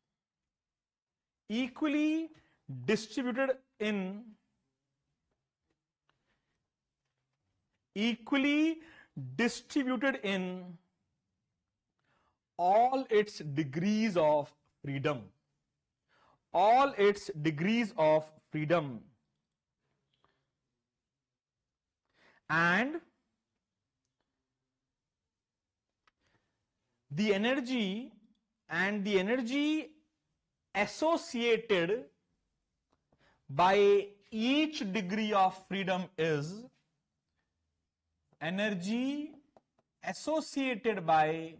all its degrees of freedom, and the energy associated by each degree of freedom is energy associated by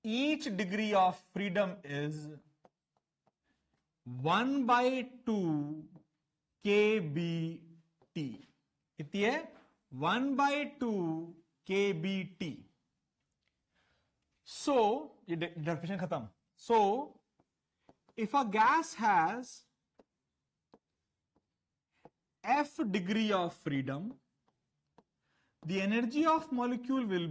each degree of freedom is 1/2 kBT। कितनी है? 1/2 kBT। So, ये definition खत्म। So, if a gas has F degree of freedom, the energy of molecule will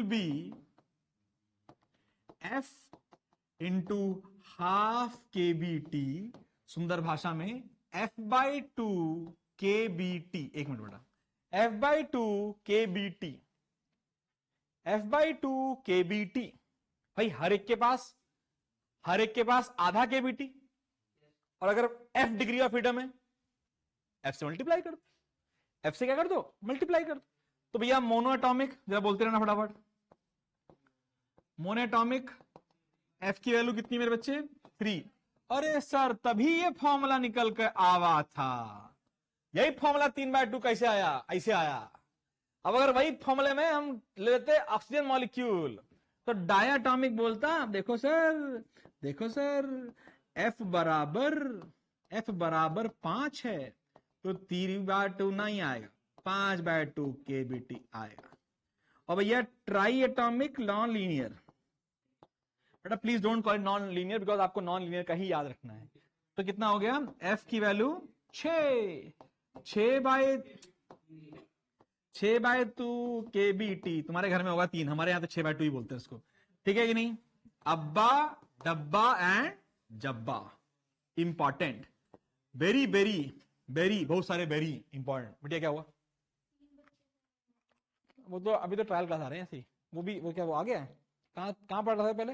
be F into half kBT। सुंदर भाषा में F/2 kBT। एक minute बेटा, F/2 kBT, F/2 kBT। भाई हर एक के पास आधा kBT, और अगर F डिग्री ऑफ फ्रीडम है, F से मल्टीप्लाई कर दो, F से क्या कर दो? मल्टीप्लाई कर दो। तो भैया मोनोएटॉमिक जरा बोलते रहना फटाफट। मोनोएटॉमिक F की वैल्यू कितनी मेरे बच्चे? 3। अरे सर तभी ये फॉर्मूला निकल कर आवा था। यही फॉर्मूला 3/2 कैसे आया? ऐसे आया। अब अगर वही फॉर्मूले में हम लेते ऑक्सीजन मॉलिक्यूल, तो डायटॉमिक बोलता देखो सर F बराबर 5 है, तो 3/2 नहीं आएगा, 5/2 kBT आएगा। और भैया ट्राई एटॉमिक नॉन लीनियर, बेटा please don't call it non linear because आपको नॉन लीनियर का ही याद रखना है। तो कितना हो गया? F की वैल्यू 6/2 kBT। तुम्हारे घर में होगा 3, हमारे यहां तो 6/2 ही बोलते हैं उसको, ठीक है कि नहीं? अब्बा डब्बा and Jabba important, very very very, बहुत सारे वेरी इंपॉर्टेंट। बेटिया क्या हुआ? वो तो अभी तो ट्रायल क्लास आ रहे हैं ऐसे ही। वो क्या वो आ गया है? कहां पढ़ रहा था पहले?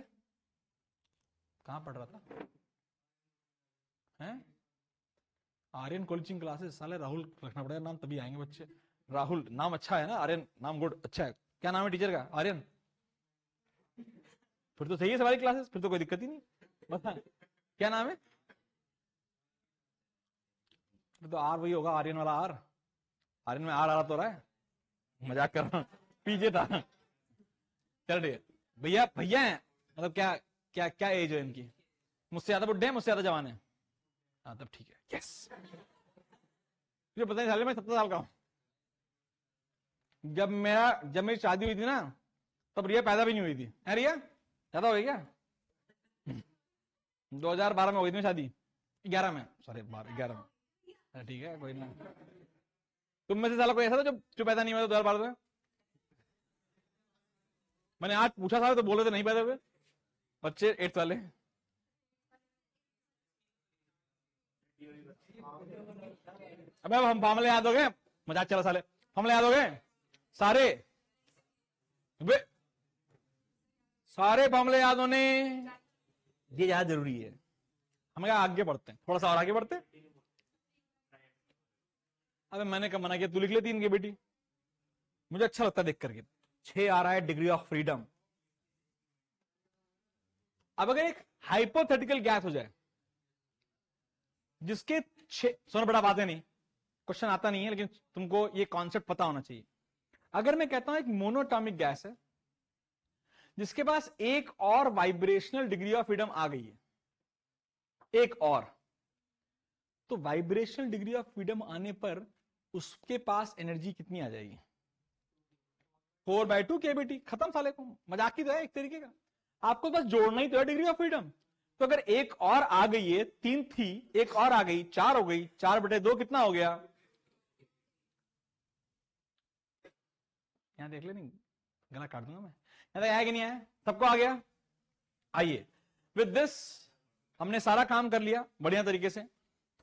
कहां पढ़ रहा था? हैं? Aryan coaching classes. साले राहुल रखना पड़ेगा नाम, तभी आएंगे बच्चे। राहुल नाम अच्छा है ना, आर्यन नाम गुड अच्छा है। क्या नाम है टीचर का? आर्यन। फिर तो सही है सारी क्लासेस, फिर तो कोई दिक्कत ही नहीं। बता क्या नाम है? तो आर वही होगा, आर्यन वाला आर। आर्यन में आर आ रहा तो रहा है, मजाक कर रहा हूं, पीछे था। चल ठीक है भैया, भैया है मतलब क्या क्या क्या एज है इनकी? मुझसे ज्यादा बुढ़े हैं, मुझसे ज्यादा जवान है? हाँ तब ठीक है, यस। मुझे पता नहीं साले मैं 17 साल का हूं। जब मेरी शादी हुई थी ना, तब रिया पैदा भी नहीं हुई थी। है रिया ज्यादा हो गई क्या? 2012 में हो गई थी शादी, 11 में, सॉरी 11 में। ठीक है कोई ना। तुम में से साला कोई ऐसा था जो पैदा नहीं हुआ था 2012 में? मैंने आज पूछा था तो बोल रहे थे नहीं पैदा हुए बच्चे 8th वाले। अबे हम फॉर्मूले याद हो गए? मजाक चला साले, फॉर्मूले याद हो गए सारे? सारे फॉर्मूले याद होने ये ज्यादा जरूरी है। हम क्या आगे बढ़ते हैं, थोड़ा सा और आगे बढ़ते हैं। अबे मैंने कब मना किया? तू लिख ले 3 की बेटी, मुझे अच्छा लगता है देख करके। 6 आ रहा है डिग्री ऑफ फ्रीडम। अब अगर एक हाइपोथेटिकल गैस हो जाए जिसके 6, सुनो बड़ा बात है, नहीं क्वेश्चन आता नहीं है लेकिन तुमको ये कॉन्सेप्ट पता होना चाहिए। अगर मैं कहता हूं एक मोनोटॉमिक गैस है जिसके पास एक और वाइब्रेशनल डिग्री ऑफ फ्रीडम आ गई है, एक और, तो वाइब्रेशनल डिग्री ऑफ फ्रीडम आने पर उसके पास एनर्जी कितनी आ जाएगी? 4/2 केबीटी। खत्म साले को, मजाक ही तो है एक तरीके का। आपको बस जोड़ना ही तो है डिग्री ऑफ फ्रीडम। तो अगर एक और आ गई है, 3 थी, एक और आ गई 4 हो गई, 4/2 कितना हो गया? यहां देख ले, नहीं गला काट दूंगा मैं। यहां आया कि नहीं आया? सबको आ गया? आइए, विद दिस हमने सारा काम कर लिया बढ़िया तरीके से।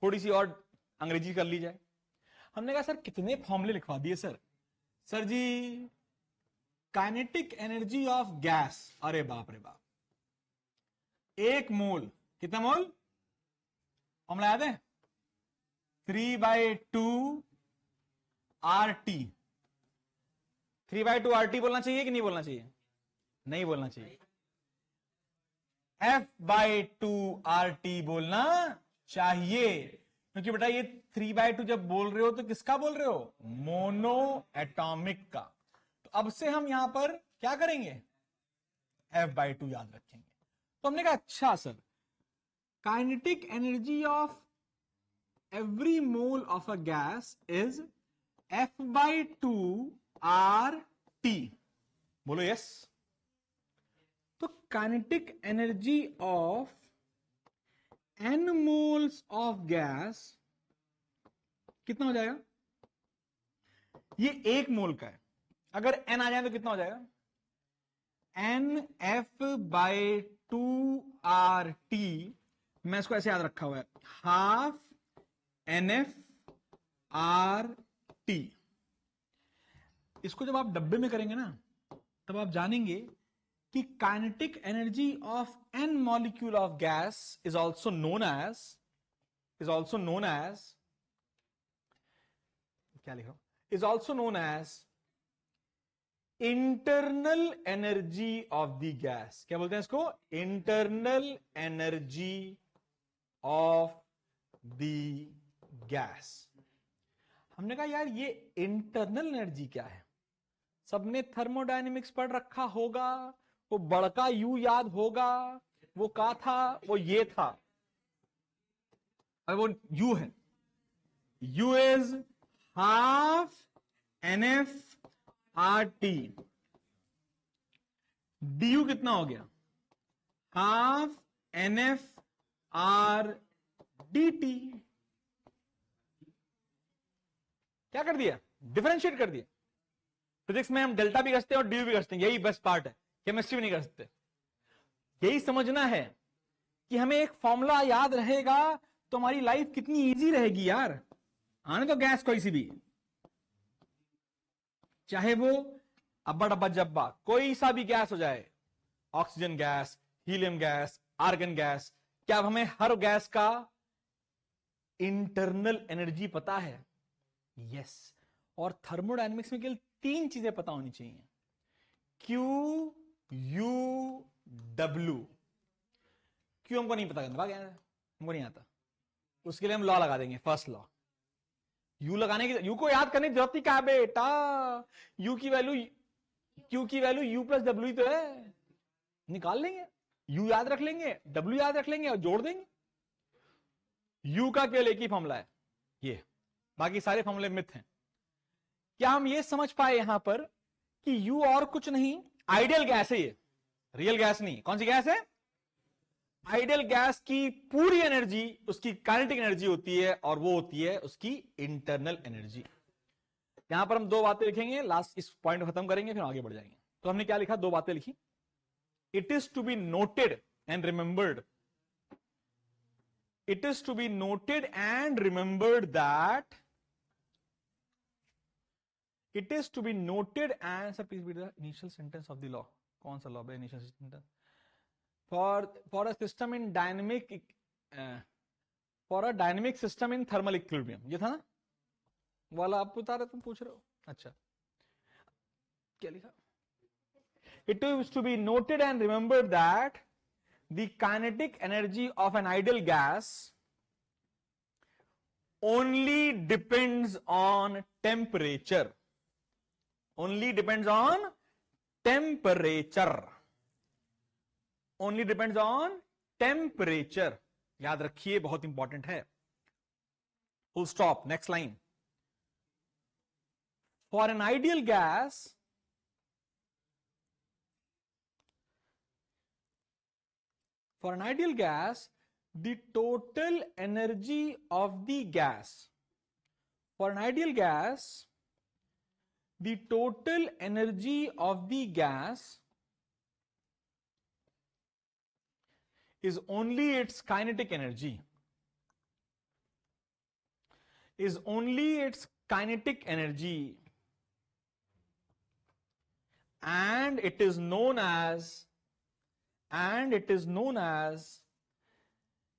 थोड़ी सी और अंग्रेजी कर ली जाए। हमने कहा सर कितने फॉर्मूले लिखवा दिए sir. Sir ji kinetic energy of gas, अरे बाप रे बाप, 1 मोल, कितना मोल? फॉर्मूला याद है? 3/2 RT। 3/2 RT बोलना चाहिए कि नहीं बोलना चाहिए? नहीं बोलना चाहिए। F/2 RT बोलना चाहिए, क्योंकि बेटा ये 3/2 जब बोल रहे हो तो किसका बोल रहे हो? मोनो एटॉमिक का। तो अब से हम यहां पर क्या करेंगे? F/2 याद रखेंगे। तो हमने कहा अच्छा sir, kinetic energy of every mole of a gas is F/2 RT। बोलो यस। तो kinetic energy of n moles of gas कितना हो जाएगा? ये 1 मोल का है, अगर n आ जाए तो कितना हो जाएगा? NF/2 RT। मैं इसको ऐसे याद रखा हुआ है, हाफ NF RT। इसको जब आप डब्बे में करेंगे ना तब आप जानेंगे कि kinetic energy of n molecule of gas is also known as क्या लिखा? Is also known as internal energy of the gas. क्या बोलते हैं इसको? Internal energy of the gas. हमने कहा यार ये इंटरनल एनर्जी क्या है? सबने थर्मोडायनेमिक्स पढ़ रखा होगा, वो बड़का यू याद होगा, वो क्या था? वो ये था, और वो यू है। You is half NF RT। DU कितना हो गया? Half NF RDT। क्या कर दिया? डिफरेंशिएट कर दिया। फिजिक्स में हम डेल्टा भी करते हैं और ड्यू भी करते हैं, यही बेस्ट पार्ट है। केमिस्ट्री में नहीं कर सकते। यही समझना है कि हमें एक फॉर्मूला याद रहेगा तो हमारी लाइफ कितनी इजी रहेगी यार। आने तो गैस कोई सी भी, चाहे वो अब्बा डब्बा जब्बा कोई सा भी गैस हो जाए, oxygen gas, helium gas, argon gas, क्या हमें हर गैस का इंटरनल एनर्जी पता है? यस। और थर्मोडायनेमिक्स में केवल 3 चीजें पता होनी चाहिए, Q U W। क्यों हमको नहीं पता करना, हमको नहीं आता, उसके लिए हम लॉ लगा देंगे, फर्स्ट लॉ। यू लगाने की, यू को याद करने की जरूरत ही क्या है बेटा? यू की वैल्यू, क्यू की वैल्यू U + W तो है, निकाल लेंगे। यू याद रख लेंगे, W याद रख लेंगे और जोड़ देंगे। यू का केवल एक ही फॉर्मूला है ये, बाकी सारे फॉर्मूले मिथ हैं। क्या हम ये समझ पाए यहां पर कि यू और कुछ नहीं, आइडियल गैस है ये, रियल गैस नहीं। कौन सी गैस है? आइडियल गैस की पूरी एनर्जी उसकी काइनेटिक एनर्जी होती है और वो होती है उसकी इंटरनल एनर्जी। यहां पर हम दो बातें लिखेंगे, लास्ट इस पॉइंट को खत्म करेंगे, फिर आगे बढ़ जाएंगे। तो हमने क्या लिखा, दो बातें लिखी। It is to be noted and remembered, it is to be noted and remembered that it is to be noted and sir please read the initial sentence of the law. कौन सा law है initial sentence? For a system in dynamic for a dynamic system in thermal equilibrium, ये था ना वाला, आप बता रहे, तुम पूछ रहे हो। अच्छा, क्या लिखा? It is to be noted and remembered that the kinetic energy of an ideal gas only depends on temperature. Only depends on temperature. Only depends on temperature. याद रखिए, बहुत इंपॉर्टेंट है। Full stop. Next line. For an ideal gas, the total energy of the gas, for an ideal gas, the total energy of the gas is only its kinetic energy, is only its kinetic energy, and it is known as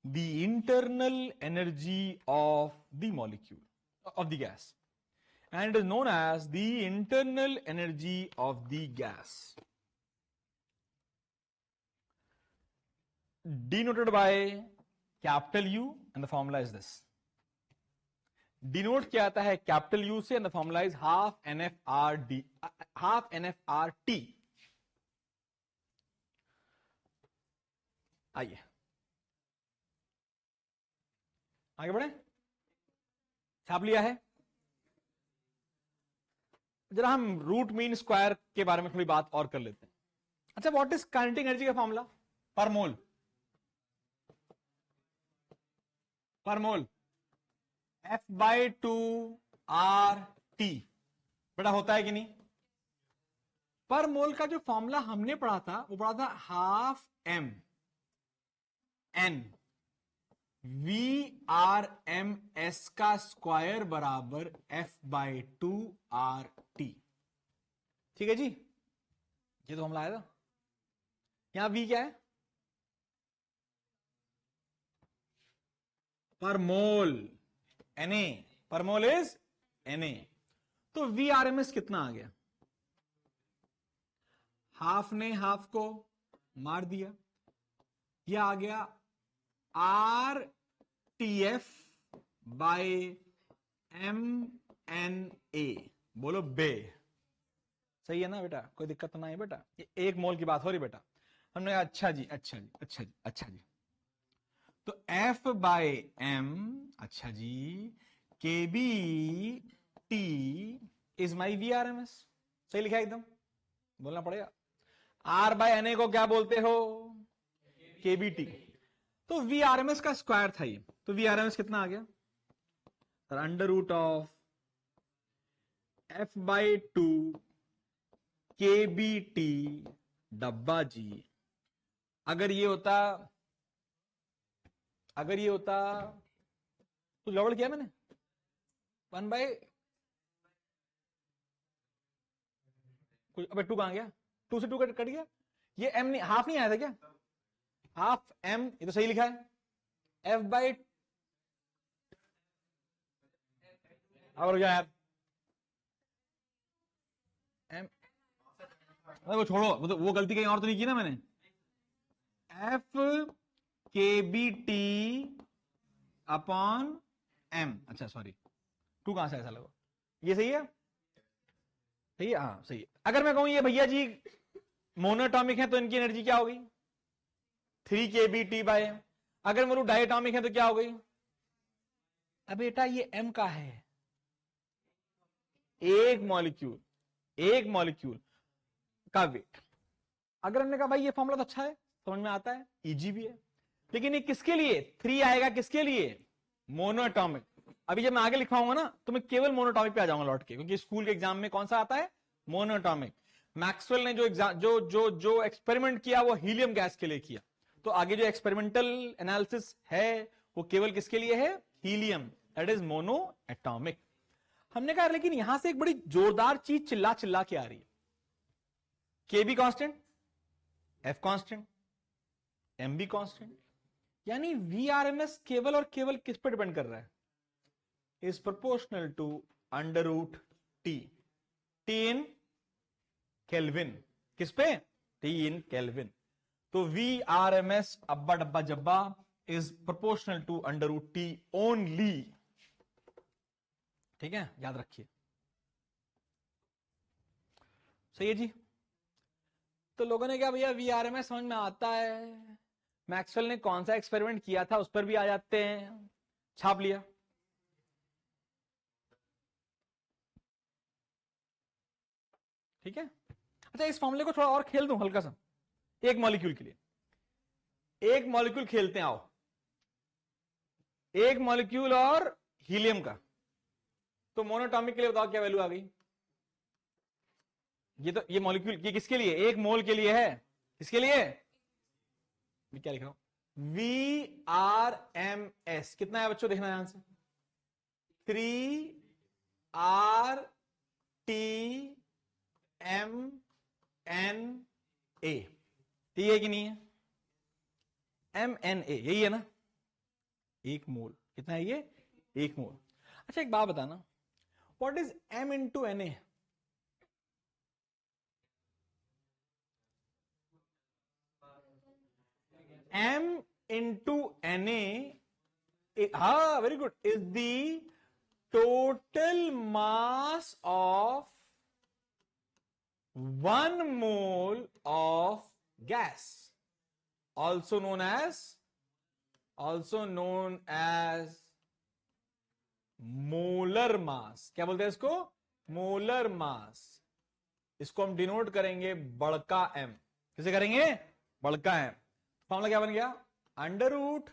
the internal energy of the molecule, of the gas, and it is known as the internal energy of the gas, denoted by capital U, and the formula is this. Denote क्या आता है capital U से, and the formula is half NFRD, half NFRT. आइए आगे बढ़े, छाप लिया है। जरा हम रूट मीन स्क्वायर के बारे में थोड़ी बात और कर लेते हैं। अच्छा, व्हाट इज काइनेटिक एनर्जी का फॉर्मूला? पर मोल, पर मोल F/2 RT, बेटा होता है कि नहीं? पर मोल का जो फॉर्मूला हमने पढ़ा था वो पढ़ा था हाफ M N VRMS का स्क्वायर बराबर F/2 RT। ठीक है जी, ये तो फॉर्मूला आया था। यहां V क्या है? पर मोल, Na, पर मोल इज Na। तो VRMS कितना आ गया? हाफ ने हाफ को मार दिया, यह आ गया RTF बाय MNA। बोलो बे, सही है ना बेटा? कोई दिक्कत तो नहीं बेटा? ये एक मोल की बात हो रही बेटा। हमने कहा अच्छा जी, अच्छा जी, अच्छा जी, अच्छा जी। तो F/M, अच्छा जी, KB/T इज माई VRMS। सही लिखा एकदम, बोलना पड़ेगा। R/NA को क्या बोलते हो? KB/T। तो VRMS का स्क्वायर था ये, तो VRMS कितना आ गया? Under root of F/2 KB/T डब्बा जी। अगर ये होता कुछ गड़बड़ किया मैंने? 1/, कुछ, अबे 2 कहां गया? 2 से 2 कट गया। ये M नहीं, हाफ नहीं आया था क्या? हाफ M, ये तो सही लिखा है। F/, और यार M, वो छोड़ो, वो गलती कहीं और तो नहीं की ना मैंने। F KB/T अपॉन M, अच्छा सॉरी, 2 कहां से ऐसा लगा? ये सही है, सही है, हाँ सही है। अगर मैं कहूं ये भैया जी मोनोटॉमिक है तो इनकी एनर्जी क्या हो गई? 3 KB/T बाय M। अगर मैं डायटॉमिक है तो क्या हो गई? अब बेटा ये M का है, एक मॉलिक्यूल का वेट। अगर हमने कहा भाई ये फॉर्मूला तो अच्छा है, समझ में आता है, इजी भी है, लेकिन ये किसके लिए 3 आएगा? किसके लिए? मोनोएटॉमिक। अभी जब मैं आगे लिखवाऊंगा ना तो मैं केवल मोनोटॉमिक पे आ जाऊंगा लौट के, क्योंकि स्कूल के एग्जाम में कौन सा आता है, मोनोटॉमिक। मैक्सवेल ने जो एग्जाम जो एक्सपेरिमेंट किया वो हीलियम गैस के लिए किया, तो आगे जो एक्सपेरिमेंटल एनालिसिस है वो केवल किसके लिए है, helium, that is mono atomic. हमने कहा लेकिन यहां से एक बड़ी जोरदार चीज चिल्ला चिल्ला के आ रही है, K B constant, F constant, M B constant, यानी वी आर एम एस केवल और केवल किस पर डिपेंड कर रहा है, is proportional to under root T, T in kelvin, किस पे, टी इन केल्विन। तो वी आर एम एस अब्बा डब्बा जब्बा is proportional to under root T only. ठीक है, याद रखिए, सही है जी। तो लोगों ने क्या भैया वी आर एम एस समझ में आता है, मैक्सवेल ने कौन सा एक्सपेरिमेंट किया था उस पर भी आ जाते हैं, छाप लिया। ठीक है, अच्छा इस फॉर्मूले को थोड़ा और खेल दूं हल्का सा, एक मॉलिक्यूल के लिए, एक मॉलिक्यूल खेलते हैं, आओ, एक मॉलिक्यूल और हीलियम का, तो मोनोटॉमिक के लिए बताओ क्या वैल्यू आ गई। ये तो ये मॉलिक्यूल ये किसके लिए, एक मोल के लिए है, किसके लिए, मैं क्या लिख रहा हूं, वी आर एम एस कितना है बच्चों, देखना ध्यान से, 3 R T M N A, ठीक है कि नहीं है, एम एन ए यही है ना, एक मोल, कितना है ये, एक मोल। अच्छा एक बात बताना, what is M into N A, M into N A, हा very good, is the total mass of 1 mole of gas, also known as molar mass. क्या बोलते हैं इसको, मोलर मास। इसको हम डिनोट करेंगे बड़का एम, किसे करेंगे, बड़का एम। फॉर्मूला क्या बन गया, under root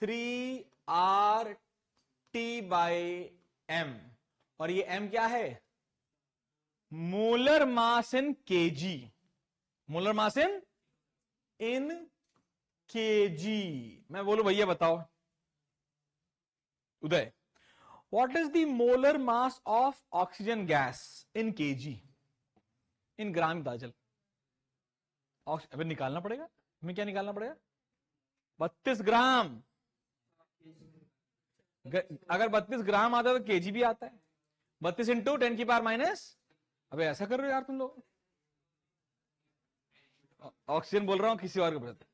3 R T by M, और ये एम क्या है, molar mass in KG, molar mass in KG. मैं बोलू भैया बताओ Uday, what is the molar mass of oxygen gas in KG, in gram दाजल। अबे निकालना पड़ेगा, हमें क्या निकालना पड़ेगा, 32 ग्राम। अगर 32 ग्राम आता है तो केजी भी आता है, 32 इंटू 10 की पावर माइनस, अबे ऐसा कर रहे हो यार तुम लोग, ऑक्सीजन बोल रहा हूं किसी और के बता।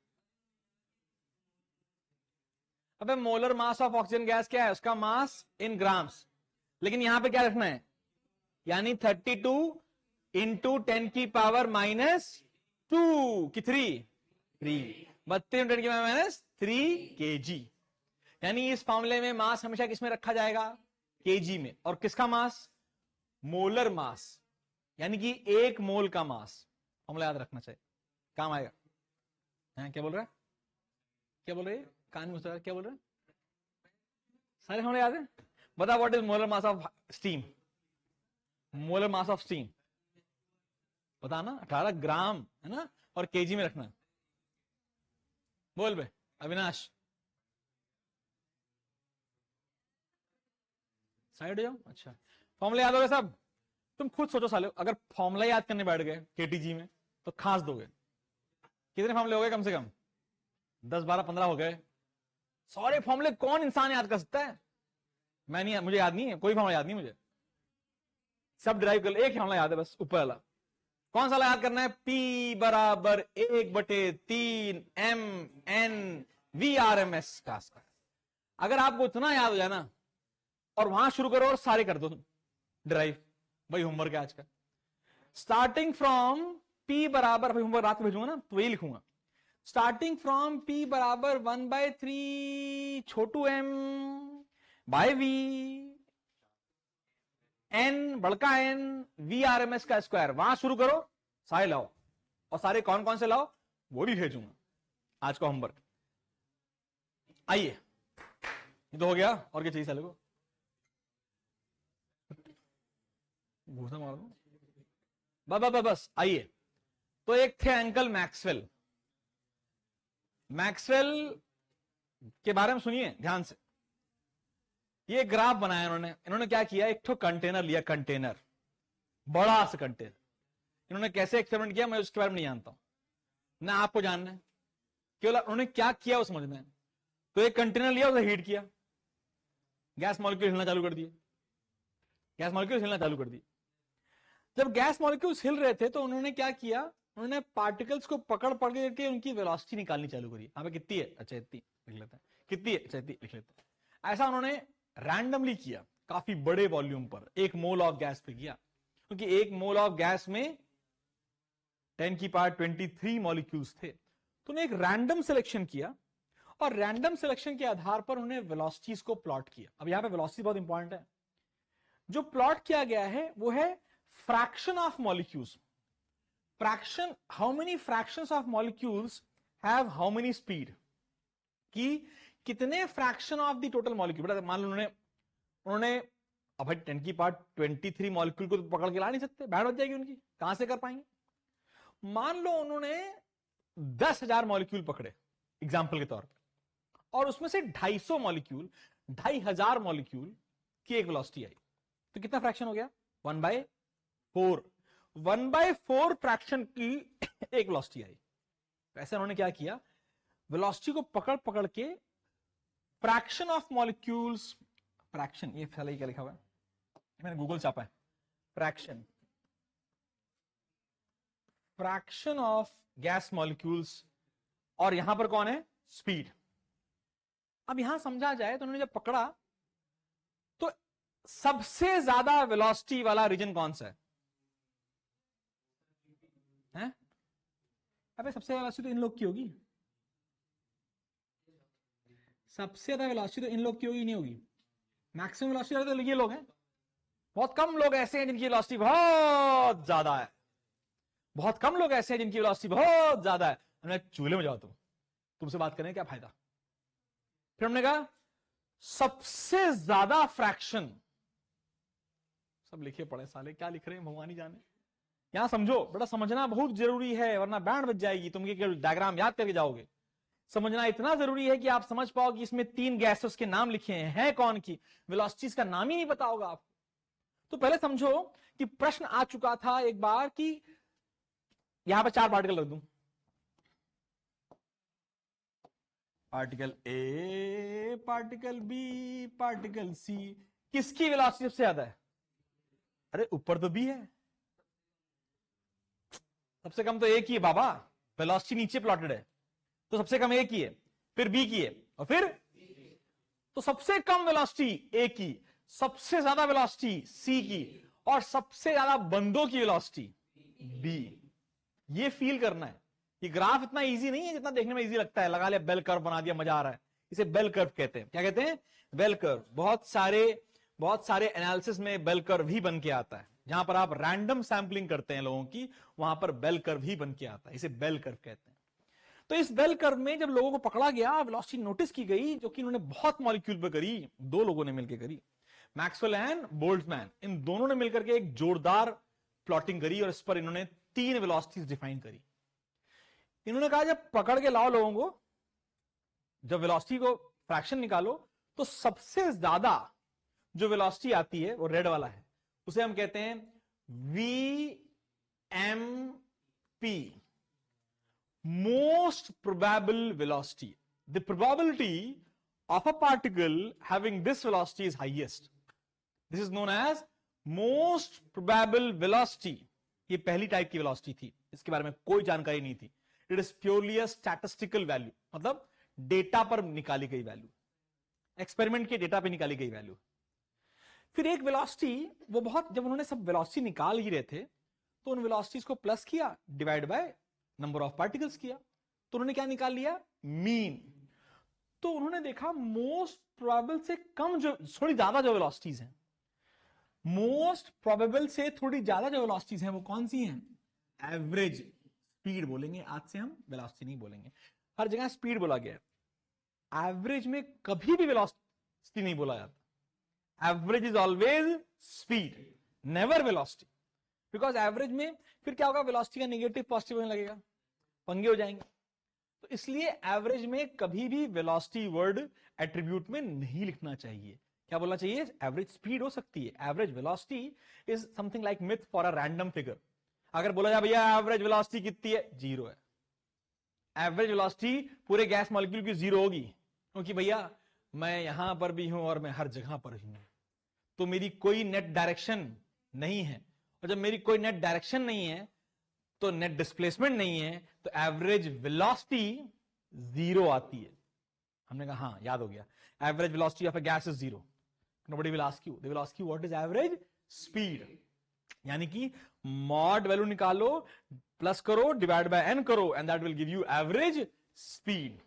अबे molar mass of oxygen gas क्या है, उसका मास इन ग्राम्स, लेकिन यहां पे क्या रखना है, यानी 32 इंटू 10 की पावर माइनस 2 की 3, 32 इंटू 10 की पावर माइनस 3 केजी। यानी इस फॉर्मूले में मास हमेशा किसमें रखा जाएगा, केजी में, और किसका मास, मोलर मास, यानी कि एक मोल का मास। फॉर्मूला याद रखना चाहिए, काम आएगा। क्या बोल रहा है, क्या बोल रहे हैं, कान में घुसा, क्या बोल रहे हैं, सारे फॉर्मूले याद है, बता what is molar mass of steam, molar mass of steam बताना, 18 ग्राम है ना, और केजी में रखना। बोल बे अविनाश, साइड हो जाओ। अच्छा फॉर्मूला याद हो गए सब, तुम खुद सोचो साले, अगर फॉर्मूला याद करने बैठ गए केटीजी में तो खास दोगे। कितने फॉर्मूले हो गए, कम से कम 10 12 15 हो गए। सारे फॉर्मूले कौन इंसान याद कर सकता है, मैं नहीं, मुझे याद नहीं है, कोई फॉर्मूला याद नहीं मुझे, सब डिराइव कर, एक फॉर्मूला याद है बस, ऊपर वाला। कौन सा याद करना है, P बराबर 1/3 M N V R M S का स्क्वायर। अगर आपको इतना याद हो जाए ना, और वहां शुरू करो और सारे कर दो ड्राइव, भाई होमवर्क है आज का। स्टार्टिंग फ्रॉम P बराबर, भाई होमवर्क रात को भेजूंगा ना तो वही लिखूंगा, स्टार्टिंग फ्रॉम P बराबर 1/3 छोटू m बाय V n बड़का n V R M S का स्क्वायर, वहां शुरू करो, सारे लाओ, और सारे कौन कौन से लाओ वो भी भेजूंगा आज का होमवर्क। आइए, ये तो हो गया, और क्या चाहिए साले को। घूसा मार दो। बस आइए। तो एक थे अंकल मैक्सवेल। मैक्सवेल के बारे में सुनिए ध्यान से। ये ग्राफ बनाया इन्होंने क्या किया, एक तो कंटेनर लिया, कंटेनर, बड़ा सा कंटेनर। इन्होंने कैसे एक्सपेरिमेंट किया मैं उसके बारे में नहीं जानता हूं, ना आपको जानना है, केवल उन्होंने क्या किया वो समझना है। तो एक कंटेनर लिया, उसे हीट किया, गैस मॉलिक्यूल हिलना चालू कर दिए, गैस मॉलिक्यूल हिलना चालू कर दिए। जब गैस मॉलिक्यूल्स हिल रहे थे तो उन्होंने क्या किया, उन्होंने पार्टिकल्स को पकड़ पकड़ के उनकी वेलोसिटी निकालनी चालू करी। यहाँ पे कितनी है, अच्छा इतनी लिख लेते हैं, कितनी है, अच्छा इतनी लिख लेते हैं। ऐसा उन्होंने रैंडमली किया, काफी बड़े वॉल्यूम पर, 1 मोल ऑफ गैस पे किया, क्योंकि 1 मोल ऑफ गैस में 10 की पावर 23 मॉलिक्यूल्स थे। तो उन्होंने एक रैंडम सिलेक्शन किया और रैंडम सिलेक्शन के आधार पर उन्होंने वेलोसिटीज को प्लॉट किया। अब यहां पे वेलोसिटी बहुत इंपॉर्टेंट है। जो प्लॉट किया गया है वो है fraction of molecules. Fraction, how many fractions of molecules have how many speed, कि कितने fraction of the total molecule. मान लो उन्होंने अब भाई 10 की पावर 23 मॉलिक्यूल को तो पकड़ के ला नहीं सकते, बैंड बच जाएगी उनकी, कहां से कर पाएंगे। मान लो उन्होंने 10,000 मॉलिक्यूल पकड़े एग्जाम्पल के तौर पर, और उसमें से 250 मॉलिक्यूल, 2500 मॉलिक्यूल की एक वेलोसिटी आई, तो कितना फ्रैक्शन हो गया, 1/4। 1/4 फ्रैक्शन की एक वेलोसिटी आई। ऐसे उन्होंने क्या किया, वेलोसिटी को पकड़ पकड़ के फ्रैक्शन ऑफ मॉलिक्यूल्स, फ्रैक्शन, ये पहले क्या लिखा हुआ है, मैंने गूगल छापा है, फ्रैक्शन ऑफ गैस मॉलिक्यूल्स, और यहां पर कौन है, स्पीड। अब यहां समझा जाए तो उन्होंने जब पकड़ा तो सबसे ज्यादा वेलोसिटी वाला रीजन कौन सा है? अबे सबसे ज्यादा वेलोसिटी तो इन लोग की होगी, सबसे ज्यादा वेलोसिटी तो इन लोग की होगी, नहीं होगी। मैक्सिमम वेलोसिटी तो ये लोग हैं। बहुत कम लोग ऐसे हैं जिनकी वेलोसिटी बहुत ज्यादा है, बहुत कम लोग ऐसे हैं जिनकी वेलोसिटी बहुत ज्यादा है। हमने चूल्हे में जाओ, तुमसे बात करने क्या फायदा। फिर हमने कहा सबसे ज्यादा फ्रैक्शन, सब लिखे पड़े साले, क्या लिख रहे हैं भगवान ही जाने। यहां समझो बेटा, समझना बहुत जरूरी है, वरना बैंड बच जाएगी, तुम केवल डायग्राम याद करके जाओगे। समझना इतना जरूरी है कि आप समझ पाओ कि इसमें 3 गैसेस के नाम लिखे हैं कौन की, वेलोसिटीज का नाम ही नहीं पता होगा आपको। तो पहले समझो कि प्रश्न आ चुका था एक बार कि यहां पर 4 पार्टिकल रख दूं, particle A, particle B, particle C, किसकी वेलोसिटी सबसे ज्यादा है? अरे ऊपर तो बी है, सबसे कम तो ए की है बाबा, वेलोसिटी नीचे प्लॉटेड है, तो सबसे कम ए की है, फिर बी की है, और फिर तो सबसे कम वेलोसिटी ए की, सबसे ज्यादा वेलोसिटी सी की, और सबसे ज्यादा बंदों की वेलोसिटी बी। ये फील करना है। ये ग्राफ इतना इजी नहीं है जितना देखने में इजी लगता है, लगा लिया बेल कर्व बना दिया, मजा आ रहा है। इसे बेल कर्व कहते हैं। क्या कहते हैं? Bell curve. बहुत सारे एनालिसिस में बेल कर्व ही बन के आता है। जहां पर आप रैंडम सैंपलिंग करते हैं लोगों की, वहां पर बेल कर्व ही बन के आता है, इसे बेल कर्व कहते हैं। तो इस बेल कर्व में जब लोगों को पकड़ा गया, वेलोसिटी नोटिस की गई, जो कि उन्होंने बहुत मॉलिक्यूल पर करी, 2 लोगों ने मिलकर करी, मैक्सवेल एंड बोल्ट्जमैन, इन दोनों ने मिलकर के एक जोरदार प्लॉटिंग करी, और इस पर इन्होंने 3 वेलोसिटीज डिफाइन करी। इन्होंने कहा जब पकड़ के लाओ लोगों को, जब वेलोसिटी को फ्रैक्शन निकालो, तो सबसे ज्यादा जो वेलोसिटी आती है वो रेड वाला है, उसे हम कहते हैं VMP, most probable velocity. The probability of a particle having this velocity is highest. This is known as most probable velocity. ये पहली टाइप की वेलोसिटी थी, इसके बारे में कोई जानकारी नहीं थी। It is purely a statistical value, मतलब डेटा पर निकाली गई वैल्यू, एक्सपेरिमेंट के डेटा पे निकाली गई वैल्यू। फिर एक वेलोसिटी, वो बहुत, जब उन्होंने सब वेलोसिटी निकाल ही रहे थे, तो उन वेलोसिटीज को प्लस किया, divide by number of particles किया, तो उन्होंने क्या निकाल लिया? मीन। तो उन्होंने देखा मोस्ट प्रोबेबल से कम, जो थोड़ी ज्यादा जो वेलोसिटीज हैं, मोस्ट प्रोबेबल से थोड़ी ज्यादा जो वेलोसिटीज हैं वो कौन सी हैं? एवरेज स्पीड बोलेंगे, आज से हम वेलोसिटी नहीं बोलेंगे, हर जगह स्पीड बोला गया है। एवरेज में कभी भी वेलोसिटी नहीं बोला जाता, average is always speed. Never velocity, because average में फिर क्या होगा, वेलोसिटी का नेगेटिव पॉजिटिव होने लगेगा, पंगे हो जाएंगे। तो इसलिए एवरेज में कभी भी वेलोसिटी वर्ड एट्रीब्यूट में नहीं लिखना चाहिए। क्या बोलना चाहिए, एवरेज स्पीड हो सकती है, average velocity is something like myth for a random figure. अगर बोला जाए भैया एवरेज वेलोसिटी कितनी है, 0 है। एवरेज वेलोसिटी पूरे गैस मॉलिक्यूल की 0 होगी, क्योंकि भैया मैं यहां पर भी हूं और मैं हर जगह पर ही हूं, तो मेरी कोई नेट डायरेक्शन नहीं है, और जब मेरी कोई नेट डायरेक्शन नहीं है तो नेट डिस्प्लेसमेंट नहीं है, तो एवरेज वेलोसिटी 0 आती है। हमने कहा हाँ याद हो गया, average velocity of a gas is 0। Nobody will ask you, they will ask you what is average speed, यानी कि मॉड वैल्यू निकालो, प्लस करो, डिवाइड बाय एन करो, and that will give you average speed.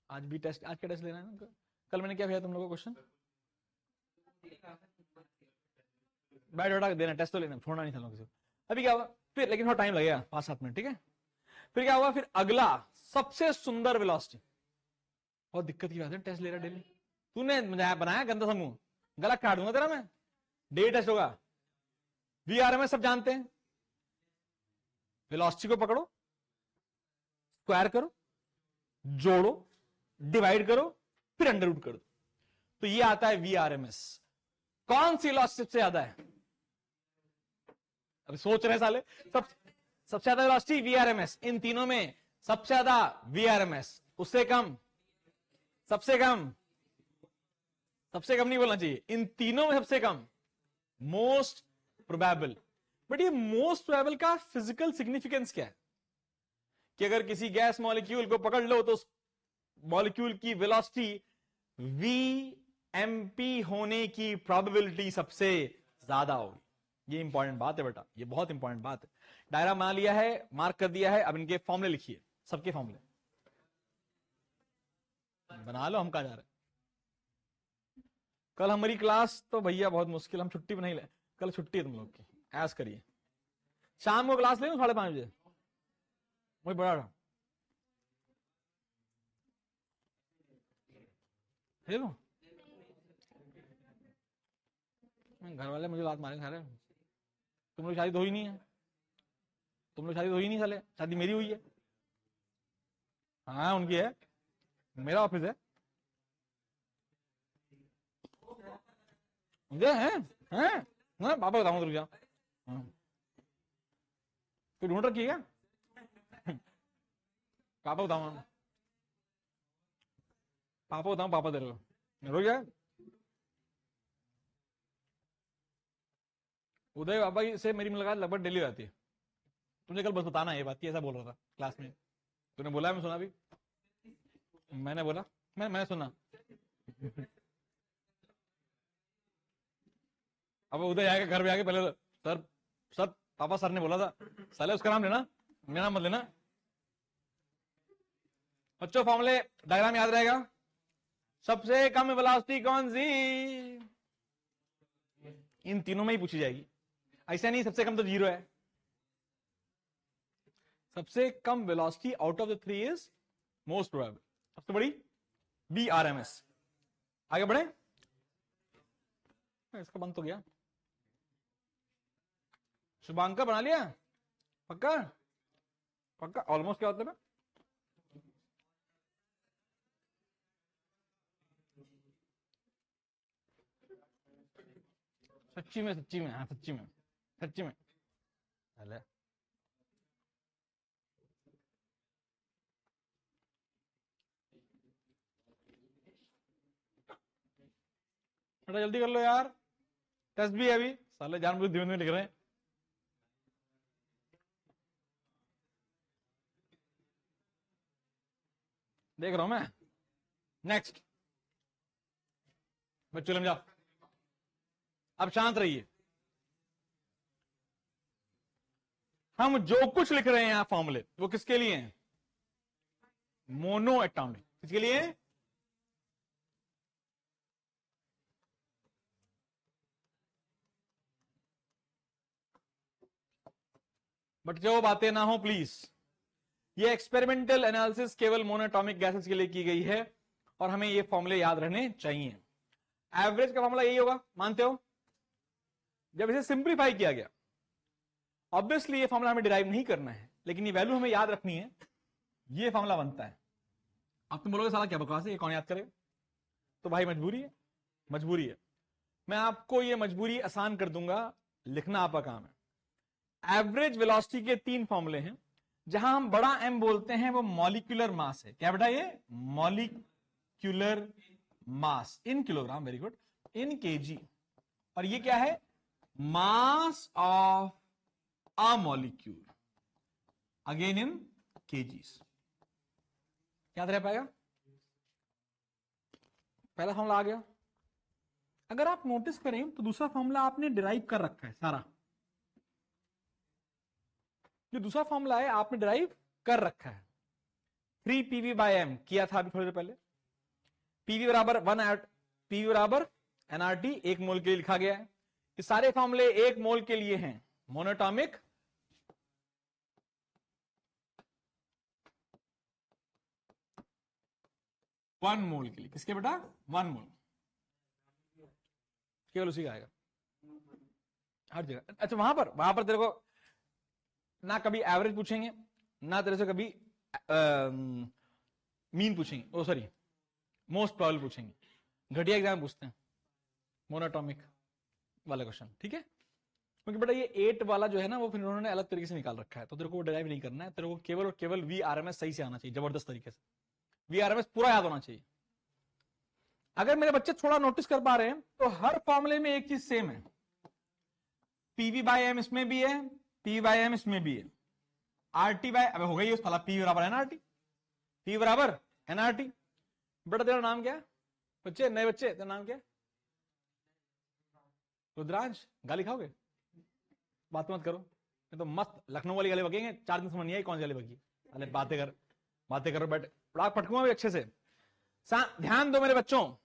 आज भी test, आज क्या test लेना है? कल मैंने क्या भेजा तुम लोगों को क्वेश्चन, बायोडाटा देना, टेस्ट तो लेना, छोड़ना नहीं था किसी को। अभी क्या हुआ फिर, लेकिन थोड़ा टाइम लगेगा, 5-7 मिनट, ठीक है। फिर क्या हुआ, फिर अगला सबसे सुंदर वेलोसिटी, बहुत दिक्कत की बात है, टेस्ट ले रहा डेली, तूने बनाया गंदा समूह, गला काट दूंगा तेरा मैं, डेली टेस्ट होगा। वीआरएमएस सब जानते हैं, वेलोसिटी को पकड़ो, स्क्वायर करो, जोड़ो, डिवाइड करो, फिर अंडर रूट कर दो, तो ये आता है वीआरएमएस। कौन सी वेलोसिटी सबसे ज्यादा है, अभी सोच रहे साले, सबसे ज्यादा वेलोसिटी वीआरएमएस, इन तीनों में सबसे ज्यादा वीआरएमएस, उससे कम, सबसे कम, सबसे कम नहीं बोलना चाहिए, इन तीनों में सबसे कम, मोस्ट प्रोबेबल। बट ये मोस्ट प्रोबेबल का फिजिकल सिग्निफिकेंस क्या है, कि अगर किसी गैस मॉलिक्यूल को पकड़ लो तो उस मॉलिक्यूल की वेलोसिटी वी एमपी होने की प्रोबेबिलिटी सबसे ज्यादा होगी। ये इंपॉर्टेंट बात है बेटा, ये बहुत इंपॉर्टेंट बात है। डायग्राम बना लिया है, मार्क कर दिया है, अब इनके फॉर्मूले लिखिए, सबके फॉर्मूले बना लो। हम कहा जा रहे हैं, कल हमारी क्लास तो भैया बहुत मुश्किल, हम छुट्टी नहीं ले, कल छुट्टी है तुम लोग की, ऐस करिए, शाम को क्लास ले 5:30 बजे, वही बड़ा ले लो। घर वाले मुझे बात मारेंगे सारे, तुम लोग शादी तो हुई नहीं है, तुम लोग शादी तो हुई नहीं साले, शादी मेरी हुई है। हाँ उनकी है, मेरा ऑफिस है, मुझे है ना, पापा बताऊंगा, रुक जाओ, तो ढूंढ रखी है क्या? पापा बताऊंगा, पापा बताऊं, पापा तेरे को रुक जाए। उदय बाबा से मेरी मुलाकात लगभग डेली रहती है, तुझे कल बस बताना ये बात, ऐसा बोल रहा था क्लास में, तूने बोला, मैं सुना भी, मैंने बोला, मैंने सुना। अब उदय आएगा घर में आके पहले, सर सर पापा सर ने बोला था, साले उसका नाम लेना, मेरा नाम मत लेना। बच्चों फॉर्मूले डायग्राम याद रहेगा, सबसे कम वेलोसिटी कौन सी, इन तीनों में ही पूछी जाएगी, ऐसा नहीं सबसे कम तो 0 है, सबसे कम velocity out of the 3 is most probable, सबसे बड़ी वीआरएमएस। आगे बढ़े, इसका बंद तो गया, शुभांकर बना लिया, पक्का पक्का, ऑलमोस्ट क्या होता है ना, सच्ची में, सच्ची में, हाँ सच्ची में, सच्ची में, अरे थोड़ा जल्दी कर लो यार, टेस्ट भी है अभी, साले जानबूझ धीमे धीमे लिख रहे हैं। देख रहा हूं मैं, नेक्स्ट बच्चों लम जाओ, अब शांत रहिए। हम जो कुछ लिख रहे हैं यहां फॉर्मूले, वो किसके लिए हैं, मोनो एटॉमिक, किसके लिए, बट जो बातें ना हो प्लीज, ये एक्सपेरिमेंटल एनालिसिस केवल मोनोएटॉमिक गैसेस के लिए की गई है, और हमें ये फॉर्मूले याद रहने चाहिए। एवरेज का फॉर्मूला यही होगा, मानते हो, जब इसे सिंप्लीफाई किया गया, ऑब्वियसली ये फॉर्मूला हमें डिराइव नहीं करना है, लेकिन ये वैल्यू हमें याद रखनी है, ये फॉर्मूला बनता है। अब तुम बोलोगे साला क्या बकवास है, ये कौन याद करेगा? तो भाई मजबूरी है, मजबूरी है। मैं आपको ये मजबूरी आसान कर दूंगा, लिखना आपका काम है। एवरेज वेलोसिटी के 3 फॉर्मूले हैं। जहां हम बड़ा एम बोलते हैं वो मॉलिक्यूलर मास है। क्या बेटा? ये molecular mass in kilogram, very good, in KG. और ये क्या है? Mass of a molecule, again in kgs. याद रह पाएगा? पहला फॉर्मूला आ गया। अगर आप नोटिस करें तो दूसरा फॉर्मूला आपने डिराइव कर रखा है सारा। जो दूसरा फॉर्मूला है आपने डिराइव कर रखा है। 3 पीवी बाय एम किया था अभी थोड़ी देर पहले। पीवी बराबर 1 पीवी बराबर एनआरटी, 1 मोल के लिए लिखा गया है। ये सारे फॉर्मूले 1 मोल के लिए हैं, मोनोटॉमिक वन मोल के लिए। किसके बेटा? 1 मोल, केवल उसी का आएगा हर जगह। अच्छा, वहां पर तेरे को ना कभी एवरेज पूछेंगे, ना तेरे से कभी मीन पूछेंगे, ओ सॉरी मोस्ट प्रॉबल पूछेंगे। घटिया एग्जाम पूछते हैं मोनोटॉमिक वाला क्वेश्चन, ठीक है? क्योंकि बेटा ये 8 वाला जो है ना, वो फिर उन्होंने अलग तरीके से निकाल रखा है, तो तेरे को डिराइव नहीं करना है। तेरे को केवल और केवल VRMS सही से आना चाहिए, जबरदस्त तरीके से। VRMS पूरा याद होना चाहिए। अगर मेरे बच्चे थोड़ा नोटिस कर पा रहे हैं तो हर फॉर्मूले में एक चीज सेम है। पीवी बाय एम इसमें भी है, पी बाय एम इसमें भी है, आरटी बाय, अब हो गई उस पी बराबर एनआरटी, पी बराबर एनआरटी। बेटा तेरा नाम क्या है? बच्चे, नए बच्चे, तेरा नाम क्या है? रुद्रांश। गाली खाओगे? बात मत करो, ये तो मस्त लखनऊ वाली गाली बकेंगे। 4 दिन समझ नहीं आई कौन सी गाली बकी। अरे बातें करो, बैठ पड़ाक पटकूंगा भी अच्छे से। ध्यान दो मेरे बच्चों,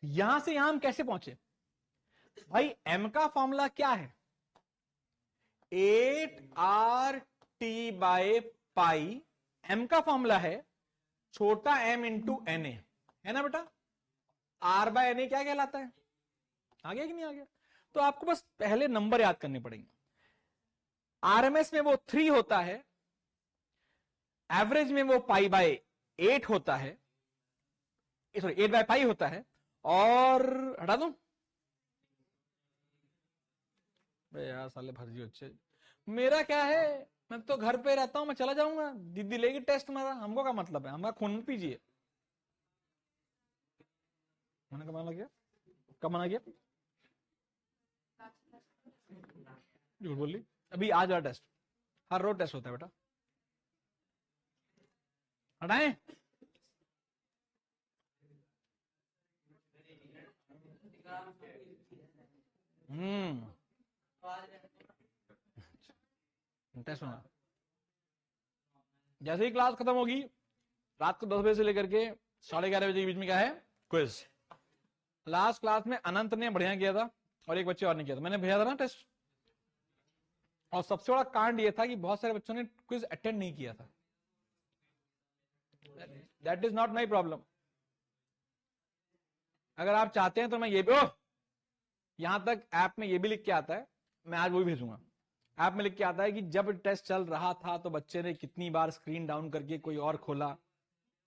यहां से यहां हम कैसे पहुंचे? भाई एम का फॉर्मूला क्या है? 8RT by pi. एम का फॉर्मूला है छोटा m इंटू एन है ना बेटा? R बाय एन क्या कहलाता है? आ गया कि नहीं आ गया? तो आपको बस पहले नंबर याद करने पड़ेंगे। RMS में वो 3 होता है, एवरेज में वो पाई बाय 8 होता है, सॉरी 8 बाय पाई होता है, और हटा दूं यार साले फर्जी बच्चे। मेरा क्या है, मैं तो घर पे रहता हूं, मैं चला जाऊंगा, दीदी लेगी टेस्ट मेरा, हमको क्या मतलब है? हमारा खून मत पीजिए। मैंने कब मना किया? कब मना किया? झूठ बोल ली। अभी आज वाला टेस्ट, हर रोज टेस्ट होता है बेटा। हटाएं? टेस्ट होना। जैसे ही क्लास खत्म होगी, रात को 10 बजे से लेकर के 11:30 बजे के बीच में क्या है? क्विज। लास्ट क्लास में अनंत ने बढ़िया किया था और एक बच्चे और ने किया था, मैंने भेजा था ना टेस्ट। और सबसे बड़ा कांड ये था कि बहुत सारे बच्चों ने क्विज अटेंड नहीं किया था। That is not my problem. अगर आप चाहते हैं तो मैं ये भी, यहां तक ऐप में ये भी लिख के आता है, मैं आज वो भी भेजूंगा। ऐप में लिख के आता है कि जब टेस्ट चल रहा था तो बच्चे ने कितनी बार स्क्रीन डाउन करके कोई और खोला,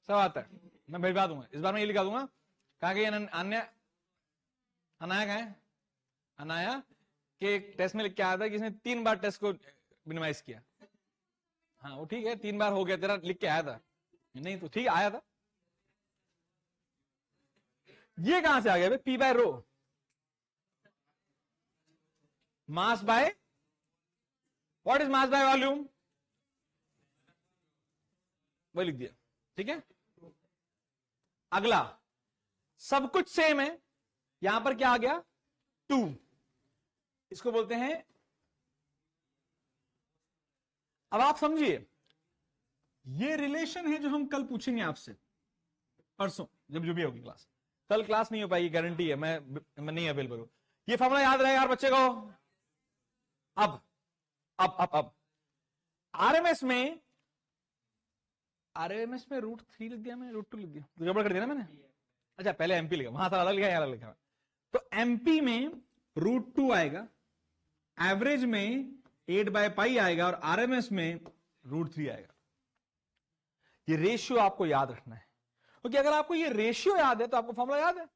सब आता है। मैं भेजवा दूंगा, इस बार मैं ये लिखा दूंगा। कहा कि अन्य अनाया कहा है, अनाया के टेस्ट में लिख के आया था कि इसने 3 बार टेस्ट को मिनिमाइज किया। हाँ वो ठीक है, 3 बार हो गया तेरा, लिख के आया था। नहीं तो ठीक आया था। ये कहां से आ गया? P by rho, mass by, what is mass by volume, वो लिख दिया, ठीक है। अगला, सब कुछ सेम है, यहां पर क्या आ गया? 2। इसको बोलते हैं, अब आप समझिए, ये रिलेशन है जो हम कल पूछेंगे आपसे, परसों जब जो भी होगी क्लास। कल क्लास नहीं हो पाएगी, गारंटी है, मैं नहीं अवेलेबल हूं। ये फॉर्मूला याद रहेगा यार बच्चे को। अब आरएमएस में √3 लिख दिया, मैं √2 लिख दिया, तो गड़बड़ कर दिया ना मैंने। अच्छा पहले एमपी लिखा, वहां से अलग लिखा, अलग लिखा। तो एमपी में √2 आएगा, एवरेज में 8/पाई आएगा और आरएमएस में √3 आएगा। ये रेशियो आपको याद रखना है, क्योंकि अगर आपको ये रेशियो याद है तो आपको फॉर्मूला याद है।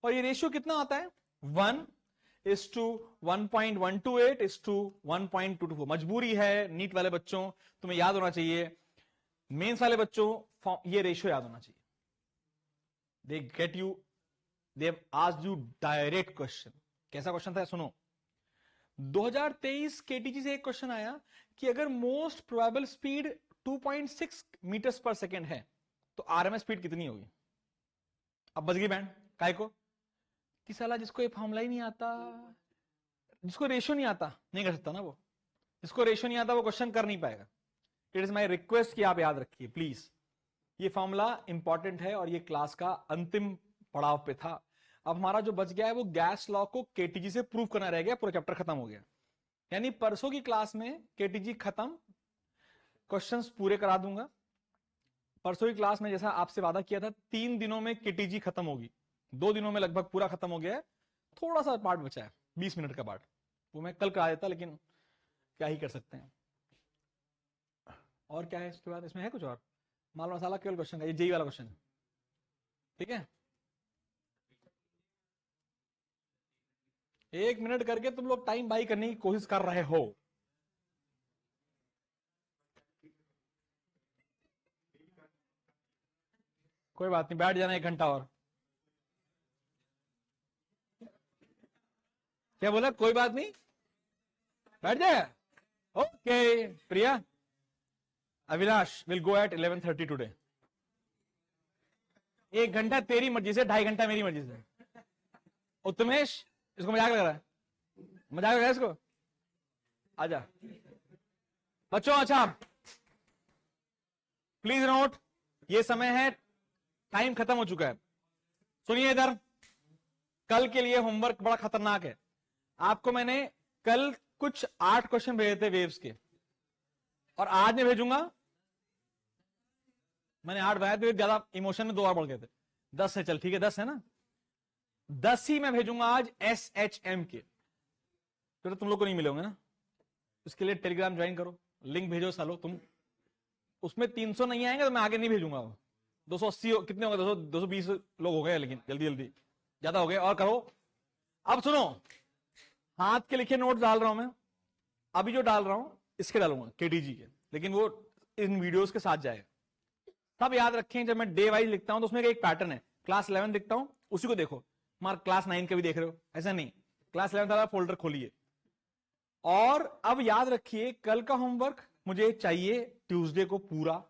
और ये रेशियो कितना आता है? 1:1.128:1.224। मजबूरी है नीट वाले बच्चों, तुम्हें याद होना चाहिए। मेंस वाले बच्चों ये रेशियो याद होना चाहिए। They have asked you direct question. कैसा क्वेश्चन था सुनो। 2023 केटीजी से एक क्वेश्चन आया कि अगर मोस्ट प्रोबेबल स्पीड 2.6 मीटर्स पर सेकेंड है तो आरएमएस स्पीड कितनी होगी? अब बच गई बैंड काय को कि साला जिसको ये फॉर्मूला ही नहीं आता, जिसको रेशियो नहीं आता नहीं कर सकता ना वो। जिसको रेशियो नहीं आता वो क्वेश्चन कर नहीं पाएगा। इट इज माई रिक्वेस्ट कि आप याद रखिए प्लीज। ये फॉर्मूला इंपॉर्टेंट है और ये क्लास का अंतिम पड़ाव पे था। अब हमारा जो बच गया है वो गैस लॉ को केटीजी से प्रूव करना रह गया। पूरा चैप्टर खत्म हो गया। यानी परसों की क्लास में केटीजी खत्म, क्वेश्चंस पूरे करा दूंगा। परसों की क्लास में जैसा आपसे वादा किया था 3 दिनों में केटीजी खत्म होगी। 2 दिनों में लगभग पूरा खत्म हो गया है। थोड़ा सा पार्ट बचा है 20 मिनट का पार्ट, वो मैं कल करा देता, लेकिन क्या ही कर सकते हैं। और क्या है इसके बाद? इसमें है कुछ और? माल मसाला केवल क्वेश्चन का, ये जेई वाला क्वेश्चन है, ठीक है। 1 मिनट करके तुम लोग टाइम बाई करने की कोशिश कर रहे हो। कोई बात नहीं, बैठ जाना 1 घंटा और। क्या बोला? कोई बात नहीं, बैठ जाए। Okay Priya, Avinash will go at 11:30 today. 1 घंटा तेरी मर्जी से, 2.5 घंटा मेरी मर्जी से। उत्तमेश, इसको मजाक लग रहा है? मजाक लग रहा है इसको? आजा बच्चों। अच्छा प्लीज नोट, ये समय है, टाइम खत्म हो चुका है। सुनिए इधर, कल के लिए होमवर्क बड़ा खतरनाक है। आपको मैंने कल कुछ 8 क्वेश्चन भेजे थे वेव्स के, और आज मैं भेजूंगा। मैंने 8 बनाए थे, ज्यादा इमोशन में 2 और बढ़ गए थे। 10 है, चल ठीक है 10 है ना, 10 ही मैं भेजूंगा आज SHM के। तो तुम लोग को नहीं मिले होंगे ना, उसके लिए टेलीग्राम ज्वाइन करो, लिंक भेजो सालो तुम। उसमें 300 नहीं आएंगे तो मैं आगे नहीं भेजूंगा। 280 कितने हो गए? 220 लोग हो गए, लेकिन जल्दी जल्दी ज्यादा हो गए और करो। अब सुनो, हाथ के लिखे नोट डाल रहा हूं मैं अभी, जो डाल रहा हूं इसके डालूंगा केटीजी के, लेकिन वो इन वीडियोस के साथ जाएगा। तब याद रखें, जब मैं डे वाइज लिखता हूं तो उसमें एक पैटर्न है। क्लास 11 लिखता हूं, उसी को देखो। मार क्लास 9 के भी देख रहे हो, ऐसा नहीं। क्लास 11 वाला फोल्डर खोलिए। और अब याद रखिए, कल का होमवर्क मुझे चाहिए ट्यूसडे को पूरा।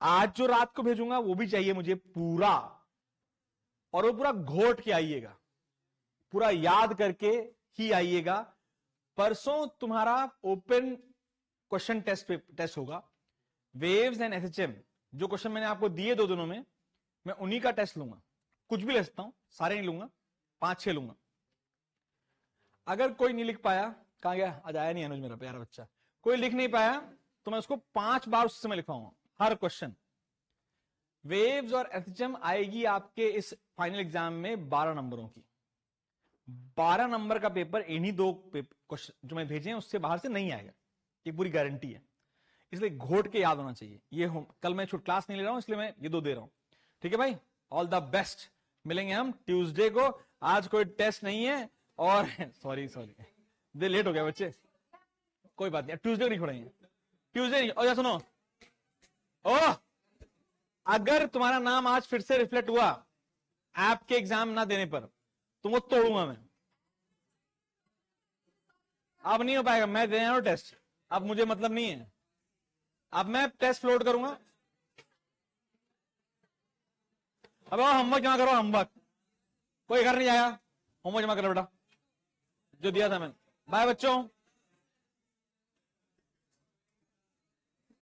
आज जो रात को भेजूंगा वो भी चाहिए मुझे पूरा, और वो पूरा घोट के आइएगा, पूरा याद करके ही आइएगा। परसों तुम्हारा ओपन क्वेश्चन टेस्ट होगा, वेव्स एंड एसएचएम। जो क्वेश्चन मैंने आपको दिए 2 दिनों में, मैं उन्हीं का टेस्ट लूंगा। कुछ भी ले सकता हूं, सारे नहीं लूंगा, 5-6 लूंगा। अगर कोई नहीं लिख पाया, कहां गया? आज आया नहीं अनुज मेरा प्यारा बच्चा। कोई लिख नहीं पाया तो मैं उसको 5 बार उससे मैं लिखवाऊंगा हर क्वेश्चन। वेव्स और एसएचएम आएगी आपके इस फाइनल एग्जाम में 12 नंबरों की। 12 नंबर का पेपर इन्हीं 2 क्वेश्चन जो मैं भेजे हैं उससे बाहर से नहीं आएगा, ये पूरी गारंटी है। इसलिए घोट के याद होना चाहिए। ये कल मैं क्लास नहीं ले रहा हूं, इसलिए मैं ये 2 दे रहा हूं, ठीक है भाई। ऑल द बेस्ट, मिलेंगे हम ट्यूसडे को। आज कोई टेस्ट नहीं है, और सॉरी दे लेट हो गया बच्चे, कोई बात नहीं, ट्यूसडे को नहीं छोड़ेंगे। ट्यूसडे नहीं। और सुनो, ओह अगर तुम्हारा नाम आज फिर से रिफ्लेक्ट हुआ ऐप के एग्जाम ना देने पर, तुमको तोड़ूंगा मैं। अब नहीं हो पाएगा, मैं दे रहा हूं टेस्ट, अब मुझे मतलब नहीं है। अब मैं टेस्ट फ्लोट करूंगा। अब होमवर्क जमा करो, होमवर्क। कोई घर नहीं जाएगा, होमवर्क जमा करो बेटा, जो दिया था मैंने। बाय बच्चों।